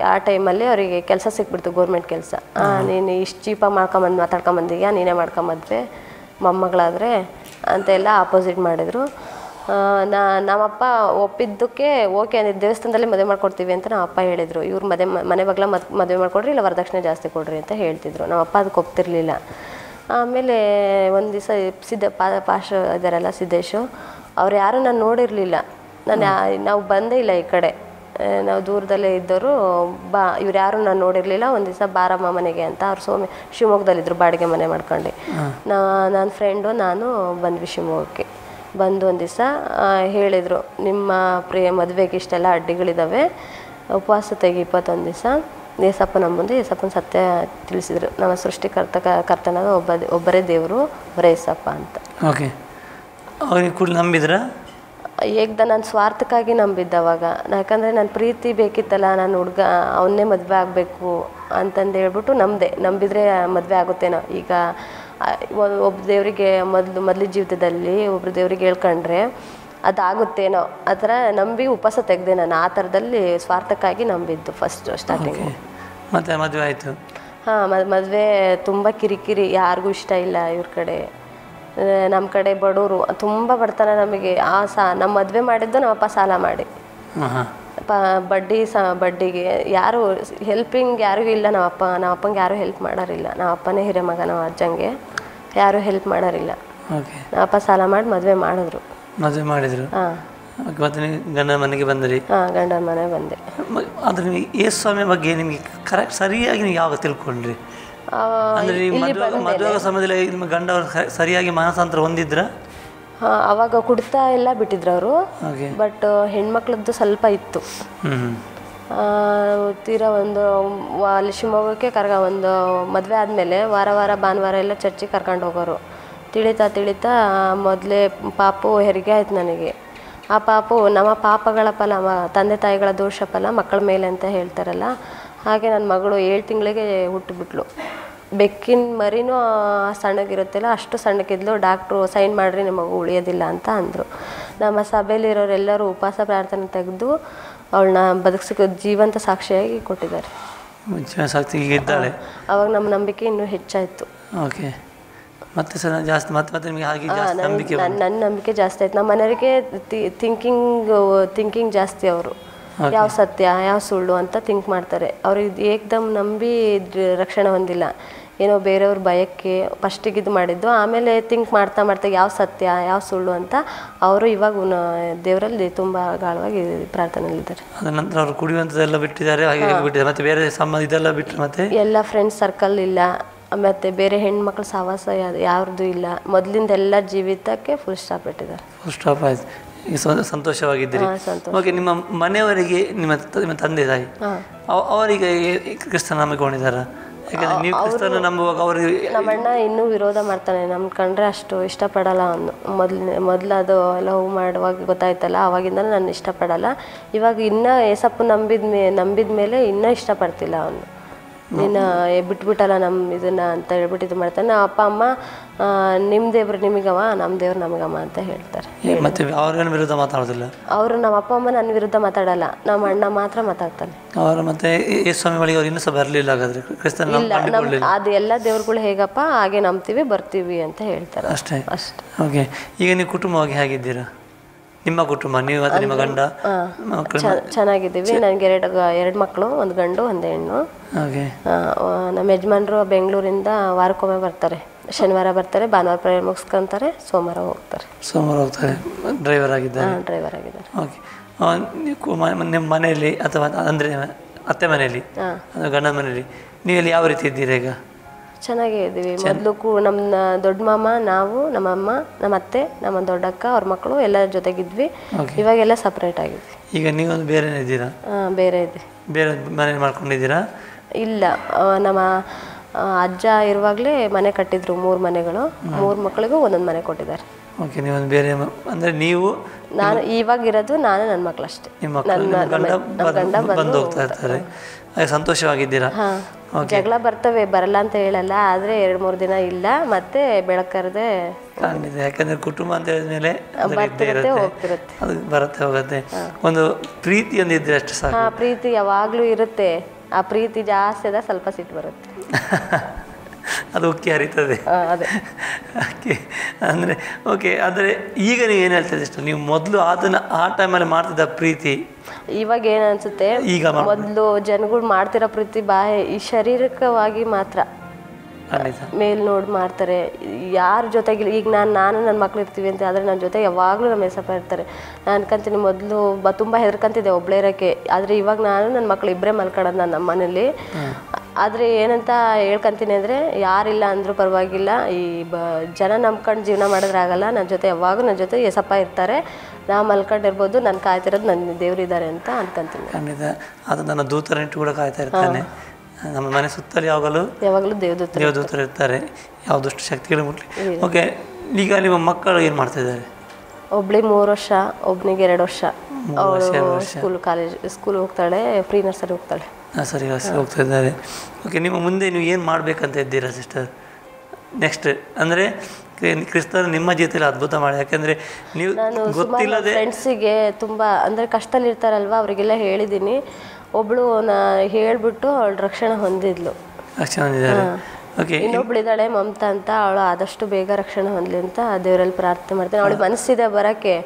ಆ ಟೈಮಲ್ಲಿ ಅವರಿಗೆ ಕೆಲಸ ಸಿಕ್ಬಿಡ್ತು, ಗೌರ್ಮೆಂಟ್ ಕೆಲಸ. ನೀನು ಇಷ್ಟು ಚೀಪಾಗಿ ಮಾತಾಡ್ಕೊಂಬಂದೀಯ, ನೀನೇ ಮಾಡ್ಕೊಂಬಂದ್ವಿ ಮೊಮ್ಮಗಳಾದರೆ ಅಂತೆಲ್ಲ ಆಪೋಸಿಟ್ ಮಾಡಿದರು. ನಮ್ಮಪ್ಪ ಒಪ್ಪಿದ್ದಕ್ಕೆ ಓಕೆ, ದೇವಸ್ಥಾನದಲ್ಲಿ ಮದುವೆ ಮಾಡ್ಕೊಡ್ತೀವಿ ಅಂತ ನಮ್ಮಪ್ಪ ಹೇಳಿದರು. ಇವ್ರು ಮನೆ ಬಗ್ಲ ಮದುವೆ ಮಾಡಿಕೊಡ್ರಿ, ಇಲ್ಲ ವರದಕ್ಷಿಣೆ ಜಾಸ್ತಿ ಕೊಡ್ರಿ ಅಂತ ಹೇಳ್ತಿದ್ರು. ನಮ್ಮಪ್ಪ ಅದಕ್ಕೆ ಒಪ್ತಿರ್ಲಿಲ್ಲ. ಆಮೇಲೆ ಒಂದು ದಿವಸ ಪಾಶ ಇದ್ದಾರಲ್ಲ ಸಿದ್ದೇಶು, ಅವ್ರು ಯಾರೂ ನಾನು ನೋಡಿರಲಿಲ್ಲ. ನಾವು ಬಂದೇ ಇಲ್ಲ ಈ ಕಡೆ, ನಾವು ದೂರದಲ್ಲೇ ಇದ್ದವರು. ಇವ್ರು ಯಾರು ನಾನು ನೋಡಿರಲಿಲ್ಲ. ಒಂದು ದಿವಸ ಬಾರಮ್ಮ ಮನೆಗೆ ಅಂತ, ಅವ್ರು ಶಿವಮೊಗ್ಗದಲ್ಲಿದ್ದರು, ಬಾಡಿಗೆ ಮನೆ ಮಾಡ್ಕೊಂಡು. ನನ್ನ ಫ್ರೆಂಡು ನಾನು ಬಂದ್ವಿ ಶಿವಮೊಗ್ಗಕ್ಕೆ. ಬಂದು ಒಂದು ದಿವಸ ಹೇಳಿದರು, ನಿಮ್ಮ ಮದುವೆಗೆ ಇಷ್ಟೆಲ್ಲ ಅಡ್ಡಿಗಳಿದ್ದಾವೆ, ಉಪವಾಸ ತೆಗಿ 21 ದಿವಸ. ಏಸಪ್ಪನ ಮುಂದೆ ಏಸಪ್ಪನ ಸತ್ಯ ತಿಳಿಸಿದರು. ನಮ್ಮ ಕರ್ತನಾದ ಒಬ್ಬರೇ ದೇವರು, ಒಬ್ಬರೇ ಏಸಪ್ಪ ಅಂತ. ಓಕೆ. ಅವ್ರಿಗೆ ಕೂಡ ನಂಬಿದ್ರ? ಏಕ್ದ ನಾನು ಸ್ವಾರ್ಥಕ್ಕಾಗಿ ನಂಬಿದ್ದವಾಗ. ಯಾಕಂದರೆ ನನ್ನ ಪ್ರೀತಿ ಬೇಕಿತ್ತಲ್ಲ, ನಾನು ಹುಡುಗ ಅವನ್ನೇ ಮದುವೆ ಆಗಬೇಕು ಅಂತಂದು ಹೇಳ್ಬಿಟ್ಟು ನಂಬಿದರೆ ಮದುವೆ ಆಗುತ್ತೇನೋ. ಈಗ ಒಬ್ಬ ದೇವರಿಗೆ ಮೊದಲು ಜೀವಿತದಲ್ಲಿ ಒಬ್ಬರು ದೇವ್ರಿಗೆ ಹೇಳ್ಕೊಂಡ್ರೆ ಅದಾಗುತ್ತೇನೋ ಆ ಥರ ನಂಬಿ ಉಪವಾಸ ತೆಗೆದೆ ನಾನು. ಆ ಥರದಲ್ಲಿ ಸ್ವಾರ್ಥಕ್ಕಾಗಿ ನಂಬಿದ್ದು ಫಸ್ಟ್ ಸ್ಟಾರ್ಟಿಂಗ್. ಮತ್ತೆ ಮದುವೆ ಆಯಿತು? ಹಾಂ, ಮದುವೆ ತುಂಬ ಕಿರಿಕಿರಿ, ಯಾರಿಗೂ ಇಷ್ಟ ಇಲ್ಲ ಇವ್ರ ಕಡೆ. ನಮ್ಮ ಕಡೆ ಬಡವರು ತುಂಬ ಬಡತನ ನಮಗೆ. ನಮ್ಮ ಮದುವೆ ಮಾಡಿದ್ದು ನಮ್ಮಪ್ಪ ಸಾಲ ಮಾಡಿ, ಬಡ್ಡಿಗೆ ಯಾರು ಹೆಲ್ಪಿಂಗ್ ಯಾರಿಗೂ ಇಲ್ಲ. ನಮ್ಮಪ್ಪಂಗೆ ಯಾರೂ ಹೆಲ್ಪ್ ಮಾಡೋರಿಲ್ಲ. ನಮ್ಮಪ್ಪನೇ ಹಿರೇ ಮಗ, ನಮ್ಮ ಅಜ್ಜಂಗೆ ಯಾರೂ ಹೆಲ್ಪ್ ಮಾಡೋರಿಲ್ಲ. ನಮ್ಮಪ್ಪ ಸಾಲ ಮಾಡಿ ಮದುವೆ ಮಾಡಿದ್ರು. ಹಾಂ. ಓಕೆ, ಮತ್ತು ನೀವು ಗಂಡನ ಮನೆಗೆ ಬಂದಿರಿ. ಹಾಂ, ಗಂಡನ ಮನೆ ಬಂದೆ. ಆದರೆ ನೀವು ಯೇಸು ಸ್ವಾಮಿ ಬಗ್ಗೆ ನಿಮಗೆ ಕರೆಕ್ಟ್ ಸರಿಯಾಗಿ ನೀವು ಯಾವಾಗ ತಿಳ್ಕೊಂಡ್ರಿ? ಅಂದರೆ ನೀವು ಮದುವೆ ಸಮಯದಲ್ಲಿ ನಿಮ್ಮ ಗಂಡ ಅವರು ಸರಿಯಾಗಿ ಮನಸಾಂತರ ಹೊಂದಿದ್ರ? ಹಾಂ, ಅವಾಗ ಕುಡ್ತಾ ಎಲ್ಲ ಬಿಟ್ಟಿದ್ರು ಅವರು. ಓಕೆ. ಬಟ್ ಹೆಣ್ಮಕ್ಳದ್ದು ಸ್ವಲ್ಪ ಇತ್ತು. ತೀರಾ ಒಂದು ಅಲ್ಲಿ ಶಿವಮೊಗ್ಗಕ್ಕೆ ಒಂದು ಮದುವೆ ಆದಮೇಲೆ ವಾರ ಭಾನುವಾರ ಎಲ್ಲ ಚರ್ಚಿಗೆ ಕರ್ಕೊಂಡು ಹೋಗೋರು. ತಿಳಿತಾ ಮೊದಲೇ ಪಾಪು ಹೆರಿಗೆ ಆಯ್ತು ನನಗೆ. ಆ ಪಾಪು ನಮ್ಮ ಪಾಪಗಳ ಫಲ, ತಂದೆ ತಾಯಿಗಳ ದೋಷ ಫಲ ಮಕ್ಕಳ ಮೇಲೆ ಅಂತ ಹೇಳ್ತಾರಲ್ಲ, ಹಾಗೆ ನನ್ನ ಮಗಳು 7 ತಿಂಗಳಿಗೆ ಹುಟ್ಟುಬಿಟ್ಲು. ಬೆಕ್ಕಿನ ಮರಿನೂ ಸಣ್ಣಗಿರುತ್ತಲ್ಲ ಅಷ್ಟು ಸಣ್ಣಕ್ಕಿದ್ಲು. ಡಾಕ್ಟ್ರು ಸೈನ್ ಮಾಡಿರಿ ನಿಮ್ಮ ಮಗು ಉಳಿಯೋದಿಲ್ಲ ಅಂತ ಅಂದರು. ನಮ್ಮ ಸಭೆಯಲ್ಲಿರೋರೆಲ್ಲರೂ ಉಪವಾಸ ಪ್ರಾರ್ಥನೆ ತೆಗೆದು ಅವಳನ್ನ ಬದುಕಿಸಿ ಜೀವಂತ ಸಾಕ್ಷಿಯಾಗಿ ಕೊಟ್ಟಿದ್ದಾರೆ. ಸಾಕ್ಷಿ ಇದ್ದಾಳೆ. ಅವಾಗ ನಮ್ಮ ನಂಬಿಕೆ ಇನ್ನೂ ಹೆಚ್ಚಾಯಿತು. ಓಕೆ. ಮತ್ತೆ ಸರ್ ಜಾಸ್ತಿ ಮತ್ತೆ ನಿಮಗೆ ಹಾಗೆ ಜಾಸ್ತಿ ನಂಬಿಕೆ? ನನ್ನ ನಂಬಿಕೆ ಜಾಸ್ತಿ ಆಯ್ತು. ನಮ್ಮ ಮನೆಯವರಿಗೆ ಥಿಂಕಿಂಗ್ ಜಾಸ್ತಿ. ಅವರು ಯಾವ ಸತ್ಯ ಯಾವ ಸುಳ್ಳು ಅಂತ ಥಿಂಕ್ ಮಾಡ್ತಾರೆ. ಅವ್ರಿಗೆ ಏಕದಮ್ ನಂಬಿ ರಕ್ಷಣೆ ಹೊಂದಿಲ್ಲ. ಏನೋ ಬೇರೆಯವ್ರ ಭಯಕ್ಕೆ ಫಸ್ಟಿಗೆ ಇದು ಮಾಡಿದ್ದು, ಆಮೇಲೆ ಥಿಂಕ್ ಮಾಡ್ತಾ ಯಾವ ಸತ್ಯ ಯಾವ ಸುಳ್ಳು ಅಂತ ಅವರು ಇವಾಗ ದೇವರಲ್ಲಿ ತುಂಬ ಗಾಢವಾಗಿ ಪ್ರಾರ್ಥನೆಯಲ್ಲಿದ್ದಾರೆ. ಅದ ನಂತರ ಅವರು ಕುಡಿಯುವಂಥದ್ದೆಲ್ಲ ಬಿಟ್ಟಿದ್ದಾರೆ, ಹಾಗೆ ಬಿಟ್ಟಿದ್ದಾರೆ. ಮತ್ತೆ ಬೇರೆ ಸಂಬಂಧ ಇದೆಲ್ಲ ಬಿಟ್ಟರೆ ಮತ್ತೆ ಎಲ್ಲ ಫ್ರೆಂಡ್ಸ್ ಸರ್ಕಲ್ ಇಲ್ಲ, ಮತ್ತು ಬೇರೆ ಹೆಣ್ಮಕ್ಳ ಸಹವಾಸ ಯಾರ್ದು ಇಲ್ಲ. ಮೊದಲಿಂದ ಎಲ್ಲ ಜೀವಿತಕ್ಕೆ ಫುಲ್ ಸ್ಟಾಪ್ ಇಟ್ಟಿದ್ದಾರೆ. ಫುಲ್ ಸ್ಟಾಪ್ ಆಯ್ತು. ಈಗ ಸಂತೋಷವಾಗಿದ್ದೀರಿ. ಓಕೆ. ನಿಮ್ಮ ಮನೆಯವರಿಗೆ ನಿಮ್ಮ ತಂದೆ ತಾಯಿ ಅವರಿಗೆ ಕ್ರಿಸ್ತನ ನಂಬಿಕೊಂಡಿದ್ದಾರಾ? ಯಾಕಂದರೆ ನೀವು ಕ್ರಿಸ್ತನ ನಂಬುವಾಗ ಅವರಿಗೆ ನಮ್ಮ ಅಣ್ಣ ಇನ್ನೂ ವಿರೋಧ ಮಾಡ್ತಾನೆ. ನಮ್ಮ ಕಂಡ್ರೆ ಅಷ್ಟು ಇಷ್ಟಪಡಲ್ಲ ಅವನು. ಮೊದಲು ಅದು ಲವ್ ಮಾಡುವಾಗ ಗೊತ್ತಾಯ್ತಲ್ಲ, ಆವಾಗಿಂದ ನಾನು ಇಷ್ಟಪಡಲ್ಲ. ಇವಾಗ ಇನ್ನೂ ಏಸಪ್ಪು ನಂಬಿದ ಮೇಲೆ ಇನ್ನೂ ಇಷ್ಟಪಡ್ತಿಲ್ಲ ಅವನು. ನೀನು ಬಿಟ್ಬಿಟ್ಟಲ್ಲ ಇದನ್ನು ಅಂತ ಹೇಳ್ಬಿಟ್ಟು ಇದು ಮಾಡ್ತಾನೆ. ನಮ್ಮ ಅಪ್ಪ ಅಮ್ಮ ನಿಮ್ಮ ದೇವ್ರು ನಿಮಗವ, ನಮ್ಮ ದೇವ್ರು ನಮಗಮ್ಮ ಅಂತ ಹೇಳ್ತಾರೆ. ಮತ್ತೆ ಅವ್ರೇನು ವಿರುದ್ಧ ಮಾತಾಡೋದಿಲ್ಲ ಅವರು? ನಮ್ಮ ಅಪ್ಪ ಅಮ್ಮ ನನ್ನ ವಿರುದ್ಧ ಮಾತಾಡಲ್ಲ, ನಮ್ಮ ಅಣ್ಣ ಮಾತ್ರ ಮಾತಾಡ್ತಾನೆ. ಅವರು ಮತ್ತೆ ಯೇಸು ಸ್ವಾಮಿ ಬಳಿಗೆ ಅವ್ರು ಇನ್ನೂ ಸಹ ಬರಲಿಲ್ಲ. ಹಾಗಾದ್ರೆ ಕ್ರಿಸ್ತನ ಇಲ್ಲ, ಅದು ಎಲ್ಲ ದೇವ್ರುಗಳು ಹೇಗಪ್ಪ ಹಾಗೆ ನಂಬ್ತೀವಿ ಬರ್ತೀವಿ ಅಂತ ಹೇಳ್ತಾರೆ ಅಷ್ಟೇ. ಓಕೆ. ಈಗ ನೀವು ಕುಟುಂಬವಾಗಿ ಹೇಗಿದ್ದೀರಾ? ನಿಮ್ಮ ಕುಟುಂಬ, ನೀವು ಮತ್ತು ನಿಮ್ಮ ಗಂಡ ಚೆನ್ನಾಗಿದ್ದೀವಿ. ನನಗೆ ಎರಡು ಮಕ್ಕಳು, ಒಂದು ಗಂಡು ಒಂದು ಹೆಣ್ಣು. ನಮ್ಮ ಯಜಮಾನ್ರು ಬೆಂಗಳೂರಿಂದ ವಾರಕ್ಕೊಮ್ಮೆ ಬರ್ತಾರೆ. ಶನಿವಾರ ಬರ್ತಾರೆ, ಭಾನುವಾರ ಪ್ರೇಯರ್ ಮುಗಿಸ್ಕೊಂತಾರೆ, ಸೋಮವಾರ ಹೋಗ್ತಾರೆ. ಡ್ರೈವರ್ ಆಗಿದ್ದಾರೆ. ಓಕೆ. ನಿಮ್ಮ ಮನೆಯಲ್ಲಿ ಅಥವಾ ಅಂದರೆ ಅತ್ತೆ ಮನೆಯಲ್ಲಿ ಗಂಡನ ಮನೆಯಲ್ಲಿ ನೀವೆಲ್ಲಿ ಯಾವ ರೀತಿ ಇದ್ದೀರಾ ಈಗ? ಚೆನ್ನಾಗೇ ಇದ್ದೀವಿ. ಮೊದಲು ನಮ್ಮ ದೊಡ್ಡ ಮಾಮ, ನಾವು, ನಮ್ಮಮ್ಮ, ನಮ್ಮ ಅತ್ತೆ, ನಮ್ಮ ದೊಡ್ಡಕ್ಕ, ಅವ್ರ ಮಕ್ಕಳು ಎಲ್ಲ ಜೊತೆಗಿದ್ವಿ. ಇವಾಗೆಲ್ಲ ಸಪ್ರೇಟ್ ಆಗಿದ್ವಿ. ಈಗ ನೀವೊಂದು ಬೇರೆ ಇದ್ದೀರಾ? ಬೇರೆ ಇದೆ. ಬೇರೆ ಮನೆ ಮಾಡ್ಕೊಂಡಿದ್ದೀರಾ? ಇಲ್ಲ, ನಮ್ಮ ಅಜ್ಜ ಇರುವಾಗಲೇ ಮನೆ ಕಟ್ಟಿದ್ರು. 3 ಮನೆಗಳು, 3 ಮಕ್ಕಳಿಗೂ ಒಂದೊಂದು ಮನೆ ಕೊಟ್ಟಿದ್ದಾರೆ. ಓಕೆ. ನೀವೊಂದು ಬೇರೆ ಅಂದರೆ ನೀವು ನಾನು ಇವಾಗಿರೋದು ನಾನು ನನ್ನ ಮಕ್ಕಳು ಅಷ್ಟೇ. ಗಂಡ ಬಂದು ಹೋಗ್ತಾ ಇರ್ತಾರೆ. ಸಂತೋಷವಾಗಿದ್ದೀರಾ? ಜಗಳ ಬರ್ತವೆ, ಬರಲ್ಲ ಅಂತ ಹೇಳಲ್ಲ. ಆದರೆ 2-3 ದಿನ ಇಲ್ಲ, ಮತ್ತೆ ಬೆಳಕರದೆ ಖಂಡಿತ. ಯಾಕಂದರೆ ಕುಟುಂಬ ಅಂತ ಹೇಳಿದ್ಮೇಲೆ ಹೋಗ್ತಿರುತ್ತೆ, ಅದು ಬರುತ್ತೆ ಹೋಗುತ್ತೆ. ಒಂದು ಪ್ರೀತಿ ಒಂದು ಇದ್ರೆ ಅಷ್ಟು ಸಾಕು. ಪ್ರೀತಿ ಯಾವಾಗಲೂ ಇರುತ್ತೆ. ಆ ಪ್ರೀತಿ ಜಾಸ್ತಿ ಅದ ಸ್ವಲ್ಪ ಸಿಟ್ಟು ಬರುತ್ತೆ. ಅದು ಉಕ್ಕಿ ಹರಿತದೆ. ಅದೇ. ಓಕೆ. ಅಂದರೆ ಓಕೆ. ಆದರೆ ಈಗ ನೀವು ಏನು ಹೇಳ್ತಾ ಇದ್ದೀರಿ? ನೀವು ಮೊದಲು ಅದನ್ನು ಆ ಟೈಮಲ್ಲಿ ಮಾಡ್ತಿದ್ದ ಪ್ರೀತಿ ಇವಾಗ ಏನು ಅನಿಸುತ್ತೆ, ಈಗ ಮೊದಲು ಜನಗಳು ಮಾಡ್ತಿರೋ ಪ್ರೀತಿ ಈ ಶಾರೀರಿಕವಾಗಿ ಮಾತ್ರ ಮೇಲ್ ನೋಡಿ ಮಾಡ್ತಾರೆ. ಯಾರ ಜೊತೆಗಿಲ್ಲ. ಈಗ ನಾನು ನನ್ನ ಮಕ್ಳು ಇರ್ತೀವಿ ಅಂತ ಆದರೆ ನನ್ನ ಜೊತೆ ಯಾವಾಗಲೂ ನಮ್ಮ ಹೆಸಪ್ಪ ಇರ್ತಾರೆ. ನಾನು ಅನ್ಕೊಂತೀನಿ, ಮೊದಲು ತುಂಬ ಹೆದರ್ಕೊಂತಿದ್ದೆ ಒಬ್ಬಳೇ ಇರೋಕ್ಕೆ. ಆದರೆ ಇವಾಗ ನಾನು ನನ್ನ ಮಕ್ಳು ಇಬ್ಬರೇ ಮಲ್ಕೊಳ್ಳೋದು ನಾನು ನಮ್ಮ ಮನೇಲಿ. ಆದರೆ ಏನಂತ ಹೇಳ್ಕೊಂತೀನಿ ಅಂದರೆ, ಯಾರಿಲ್ಲ ಅಂದರೂ ಪರವಾಗಿಲ್ಲ, ಈ ಜನ ನಂಬ್ಕೊಂಡು ಜೀವನ ಮಾಡಿದ್ರೆ ಆಗಲ್ಲ. ನನ್ನ ಜೊತೆ ಯಾವಾಗೂ ನನ್ನ ಜೊತೆ ಹೆಸಪ್ಪ ಇರ್ತಾರೆ. ನಾ ಮಲ್ಕೊಂಡಿರ್ಬೋದು, ನಾನು ಕಾಯ್ತಿರೋದು ನನ್ನ ದೇವರಿದ್ದಾರೆ ಅಂತ ಅನ್ಕೊಂತೀನಿ. ಖಂಡಿತ. ಅದು ನನ್ನ ದೂತರಿಟ್ಟು ಕೂಡ ಕಾಯ್ತಾ ಇರ್ತಾನೆ. ನಮ್ಮ ಮನೆ ಸುತ್ತಲೂ ಯಾವಾಗಲೂ ದೇವದೂತರು ಇರ್ತಾರೆ. ಯಾವ ದುಷ್ಟ ಶಕ್ತಿಗಳು ಮುಟ್ಲಿ. ಓಕೆ. ಈಗ ನಿಮ್ಮ ಮಕ್ಕಳು ಏನು ಮಾಡ್ತಿದ್ದಾರೆ? ಒಬ್ಳಿಗೆ 3 ವರ್ಷ, ಒಬ್ಬನಿಗೆ 2 ವರ್ಷ. ಸ್ಕೂಲ್ ಹೋಗ್ತಾಳೆ, ಪ್ರೀ ನರ್ಸರಿ ಹೋಗ್ತಾಳೆ. ಸರಿ, ಹೋಗ್ತಾ ಇದ್ದಾರೆ. ಓಕೆ. ನಿಮ್ಮ ಮುಂದೆ ನೀವು ಏನು ಮಾಡಬೇಕಂತ ಇದ್ದೀರಾ ಸಿಸ್ಟರ್ ನೆಕ್ಸ್ಟ್? ಅಂದರೆ ಕ್ರಿಸ್ತರು ನಿಮ್ಮ ಜೊತೆಲಿ ಅದ್ಭುತ ಮಾಡಿ. ಯಾಕೆಂದರೆ ನೀವು ಗೊತ್ತಿಲ್ಲದೆ ಫ್ರೆಂಡ್ಸಿಗೆ ತುಂಬ ಅಂದರೆ ಕಷ್ಟದಲ್ಲಿ ಇರ್ತಾರಲ್ವ, ಅವರಿಗೆಲ್ಲ ಹೇಳಿದ್ದೀನಿ. ಒಬ್ಬಳು ಹೇಳಿಬಿಟ್ಟು ಅವಳು ರಕ್ಷಣೆ ಹೊಂದಿದ್ಲು. ಓಕೆ. ಇನ್ನೊಬ್ಳಿದ್ದಾಳೆ ಮಮತಾ ಅಂತ, ಅವಳು ಆದಷ್ಟು ಬೇಗ ರಕ್ಷಣೆ ಹೊಂದಲಿ ಅಂತ ದೇವರಲ್ಲಿ ಪ್ರಾರ್ಥನೆ ಮಾಡ್ತೇನೆ. ಅವಳಿಗೆ ಮನಸ್ಸಿದೆ ಬರೋಕ್ಕೆ,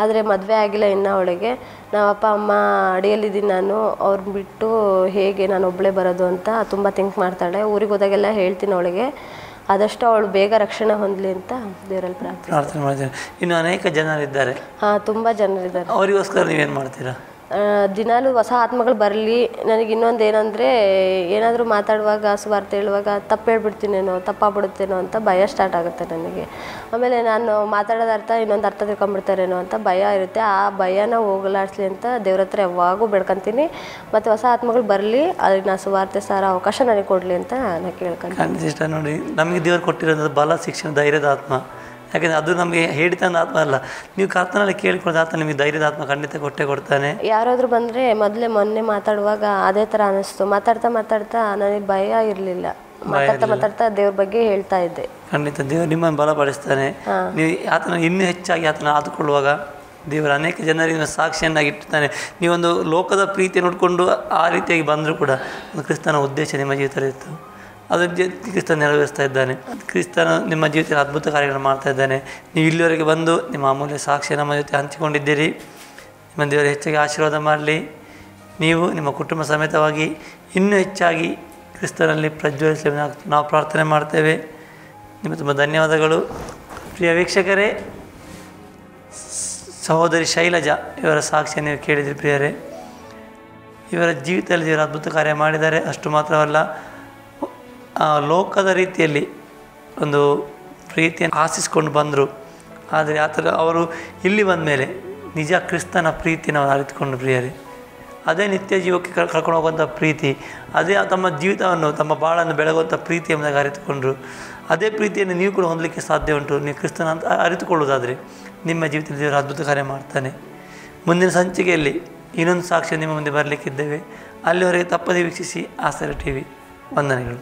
ಆದರೆ ಮದುವೆ ಆಗಿಲ್ಲ ಇನ್ನು ಅವಳಿಗೆ. ನಮ್ಮ ಅಪ್ಪ ಅಮ್ಮ ಅಡಿಯಲ್ಲಿದ್ದೀನಿ ನಾನು, ಅವ್ರನ್ನ ಬಿಟ್ಟು ಹೇಗೆ ನಾನು ಒಬ್ಬಳೇ ಬರೋದು ಅಂತ ತುಂಬ ಥಿಂಕ್ ಮಾಡ್ತಾಳೆ. ಊರಿಗೆ ಹೋದಾಗೆಲ್ಲ ಹೇಳ್ತೀನಿ ಅವಳಿಗೆ. ಆದಷ್ಟು ಅವಳು ಬೇಗ ರಕ್ಷಣೆ ಹೊಂದಲಿ ಅಂತ ದೇವರಲ್ಲಿ ಪ್ರಾರ್ಥನೆ ಮಾಡ್ತೀನಿ. ಇನ್ನು ಅನೇಕ ಜನರಿದ್ದಾರೆ, ಹಾಂ, ತುಂಬ ಜನರಿದ್ದಾರೆ. ಅವರಿಗೋಸ್ಕರ ನೀವೇನು ಮಾಡ್ತೀರಾ? ದಿನಾಲೂ ಹೊಸ ಆತ್ಮಗಳು ಬರಲಿ. ನನಗೆ ಇನ್ನೊಂದು ಏನಂದರೆ, ಏನಾದರೂ ಮಾತಾಡುವಾಗ ಸುವಾರ್ತೆ ಹೇಳುವಾಗ ತಪ್ಪು ಹೇಳ್ಬಿಡ್ತೀನೇನೋ, ತಪ್ಪಾಗ್ಬಿಡುತ್ತೇನೋ ಅಂತ ಭಯ ಸ್ಟಾರ್ಟ್ ಆಗುತ್ತೆ ನನಗೆ. ಆಮೇಲೆ ನಾನು ಮಾತಾಡೋದ ಅರ್ಥ ಇನ್ನೊಂದು ಅರ್ಥ ತಿಳ್ಕೊಂಬಿಡ್ತಾರೇನೋ ಅಂತ ಭಯ ಇರುತ್ತೆ. ಆ ಭಯನ ಹೋಗಲಾಡಿಸ್ಲಿ ಅಂತ ದೇವ್ರ ಹತ್ರ ಯಾವಾಗೂ ಬೆಳ್ಕೊತೀನಿ. ಮತ್ತು ಹೊಸ ಆತ್ಮಗಳು ಬರಲಿ, ಅದಕ್ಕೆ ನಾನು ಸುವಾರ್ತೆ ಸಾರ ಅವಕಾಶ ನನಗೆ ಕೊಡಲಿ ಅಂತ ನಾನು ಕೇಳ್ಕೊಂತೀನಿ. ಇಷ್ಟ ನೋಡಿ, ನಮಗೆ ದೇವರು ಕೊಟ್ಟಿರೋದು ಬಲ, ಶಿಕ್ಷಣ, ಧೈರ್ಯದ ಆತ್ಮ. ಯಾಕೆಂದರೆ ಅದು ನಮಗೆ ಹೇಳಿತಂದ ಆತ್ಮ ಅಲ್ಲ. ನೀವು ಕರ್ತನಲ್ಲಿ ಕೇಳಿಕೊಳ್ಳೋದು ಆತ್ಮ ನಿಮಗೆ ಧೈರ್ಯದ ಆತ್ಮ ಖಂಡಿತ ಕೊಟ್ಟೇ ಕೊಡ್ತಾನೆ. ಯಾರಾದರೂ ಬಂದರೆ ಮೊನ್ನೆ ಮಾತಾಡುವಾಗ ಅದೇ ಥರ ಅನ್ನಿಸ್ತು. ಮಾತಾಡ್ತಾ ನನಗೆ ಭಯ ಇರಲಿಲ್ಲ. ಮಾತಾಡ್ತಾ ದೇವ್ರ ಬಗ್ಗೆ ಹೇಳ್ತಾ ಇದ್ದೆ. ಖಂಡಿತ ದೇವರು ನಿಮ್ಮನ್ನು ಬಲಪಡಿಸ್ತಾನೆ. ನೀವು ಆತನ ಇನ್ನೂ ಹೆಚ್ಚಾಗಿ ಆತನ ಆದುಕೊಳ್ಳುವಾಗ ದೇವರು ಅನೇಕ ಜನರಿಗೆ ಸಾಕ್ಷಿಯನ್ನಾಗಿ ಇಟ್ಟಿರ್ತಾನೆ. ನೀವೊಂದು ಲೋಕದ ಪ್ರೀತಿ ನೋಡಿಕೊಂಡು ಆ ರೀತಿಯಾಗಿ ಬಂದರೂ ಕೂಡ ಒಂದು ಕ್ರಿಸ್ತನ ಉದ್ದೇಶ ನಿಮ್ಮ ಜೀವಿತದಲ್ಲಿ ಇತ್ತು. ಅದರ ಕ್ರಿಸ್ತನ ನೆರವೇರಿಸ್ತಾ ಇದ್ದಾನೆ. ಕ್ರಿಸ್ತನ ನಿಮ್ಮ ಜೀವಿತದಲ್ಲಿ ಅದ್ಭುತ ಕಾರ್ಯಗಳನ್ನು ಮಾಡ್ತಾ ಇದ್ದಾನೆ. ನೀವು ಇಲ್ಲಿವರೆಗೆ ಬಂದು ನಿಮ್ಮ ಅಮೂಲ್ಯ ಸಾಕ್ಷಿ ನಮ್ಮ ಜೊತೆ ಹಂಚಿಕೊಂಡಿದ್ದೀರಿ. ನಿಮ್ಮ ದೇವರು ಹೆಚ್ಚಾಗಿ ಆಶೀರ್ವಾದ ಮಾಡಲಿ. ನೀವು ನಿಮ್ಮ ಕುಟುಂಬ ಸಮೇತವಾಗಿ ಇನ್ನೂ ಹೆಚ್ಚಾಗಿ ಕ್ರಿಸ್ತನಲ್ಲಿ ಪ್ರಜ್ವಲಿಸಲಿ ನಾವು ಪ್ರಾರ್ಥನೆ ಮಾಡ್ತೇವೆ. ನಿಮ್ಮ ತುಂಬ ಧನ್ಯವಾದಗಳು. ಪ್ರಿಯ ವೀಕ್ಷಕರೇ, ಸಹೋದರಿ ಶೈಲಜಾ ಇವರ ಸಾಕ್ಷಿಯನ್ನು ನೀವು ಕೇಳಿದ್ರಿ ಪ್ರಿಯರೇ. ಇವರ ಜೀವಿತದಲ್ಲಿ ದೇವರು ಅದ್ಭುತ ಕಾರ್ಯ ಮಾಡಿದ್ದಾರೆ. ಅಷ್ಟು ಮಾತ್ರವಲ್ಲ, ಲೋಕದ ರೀತಿಯಲ್ಲಿ ಒಂದು ಪ್ರೀತಿಯನ್ನು ಆಶಿಸ್ಕೊಂಡು ಬಂದರು. ಆದರೆ ಆ ಥರ ಅವರು ಇಲ್ಲಿ ಬಂದ ಮೇಲೆ ನಿಜ ಕ್ರಿಸ್ತನ ಪ್ರೀತಿನ ಅವರು ಅರಿತುಕೊಂಡು ಪ್ರಿಯರೇ, ಅದೇ ನಿತ್ಯ ಜೀವಕ್ಕೆ ಕರ್ಕೊಂಡು ಹೋಗುವಂಥ ಪ್ರೀತಿ, ಅದೇ ತಮ್ಮ ಜೀವಿತವನ್ನು ತಮ್ಮ ಬಾಳನ್ನು ಬೆಳಗುವಂಥ ಪ್ರೀತಿ ಎಂಬುದಾಗಿ ಅರಿತುಕೊಂಡರು. ಅದೇ ಪ್ರೀತಿಯನ್ನು ನೀವು ಕೂಡ ಹೊಂದಲಿಕ್ಕೆ ಸಾಧ್ಯ ಉಂಟು. ನೀವು ಕ್ರಿಸ್ತನ ಅಂತ ಅರಿತುಕೊಳ್ಳೋದಾದರೆ ನಿಮ್ಮ ಜೀವಿತದಲ್ಲಿ ದೇವರು ಅದ್ಭುತ ಕಾರ್ಯ ಮಾಡ್ತಾನೆ. ಮುಂದಿನ ಸಂಚಿಕೆಯಲ್ಲಿ ಇನ್ನೊಂದು ಸಾಕ್ಷಿ ನಿಮ್ಮ ಮುಂದೆ ಬರಲಿಕ್ಕಿದ್ದೇವೆ. ಅಲ್ಲಿವರೆಗೆ ತಪ್ಪದೇ ವೀಕ್ಷಿಸಿ ಆಸರೆ ಟಿವಿ. ವಂದನೆಗಳು.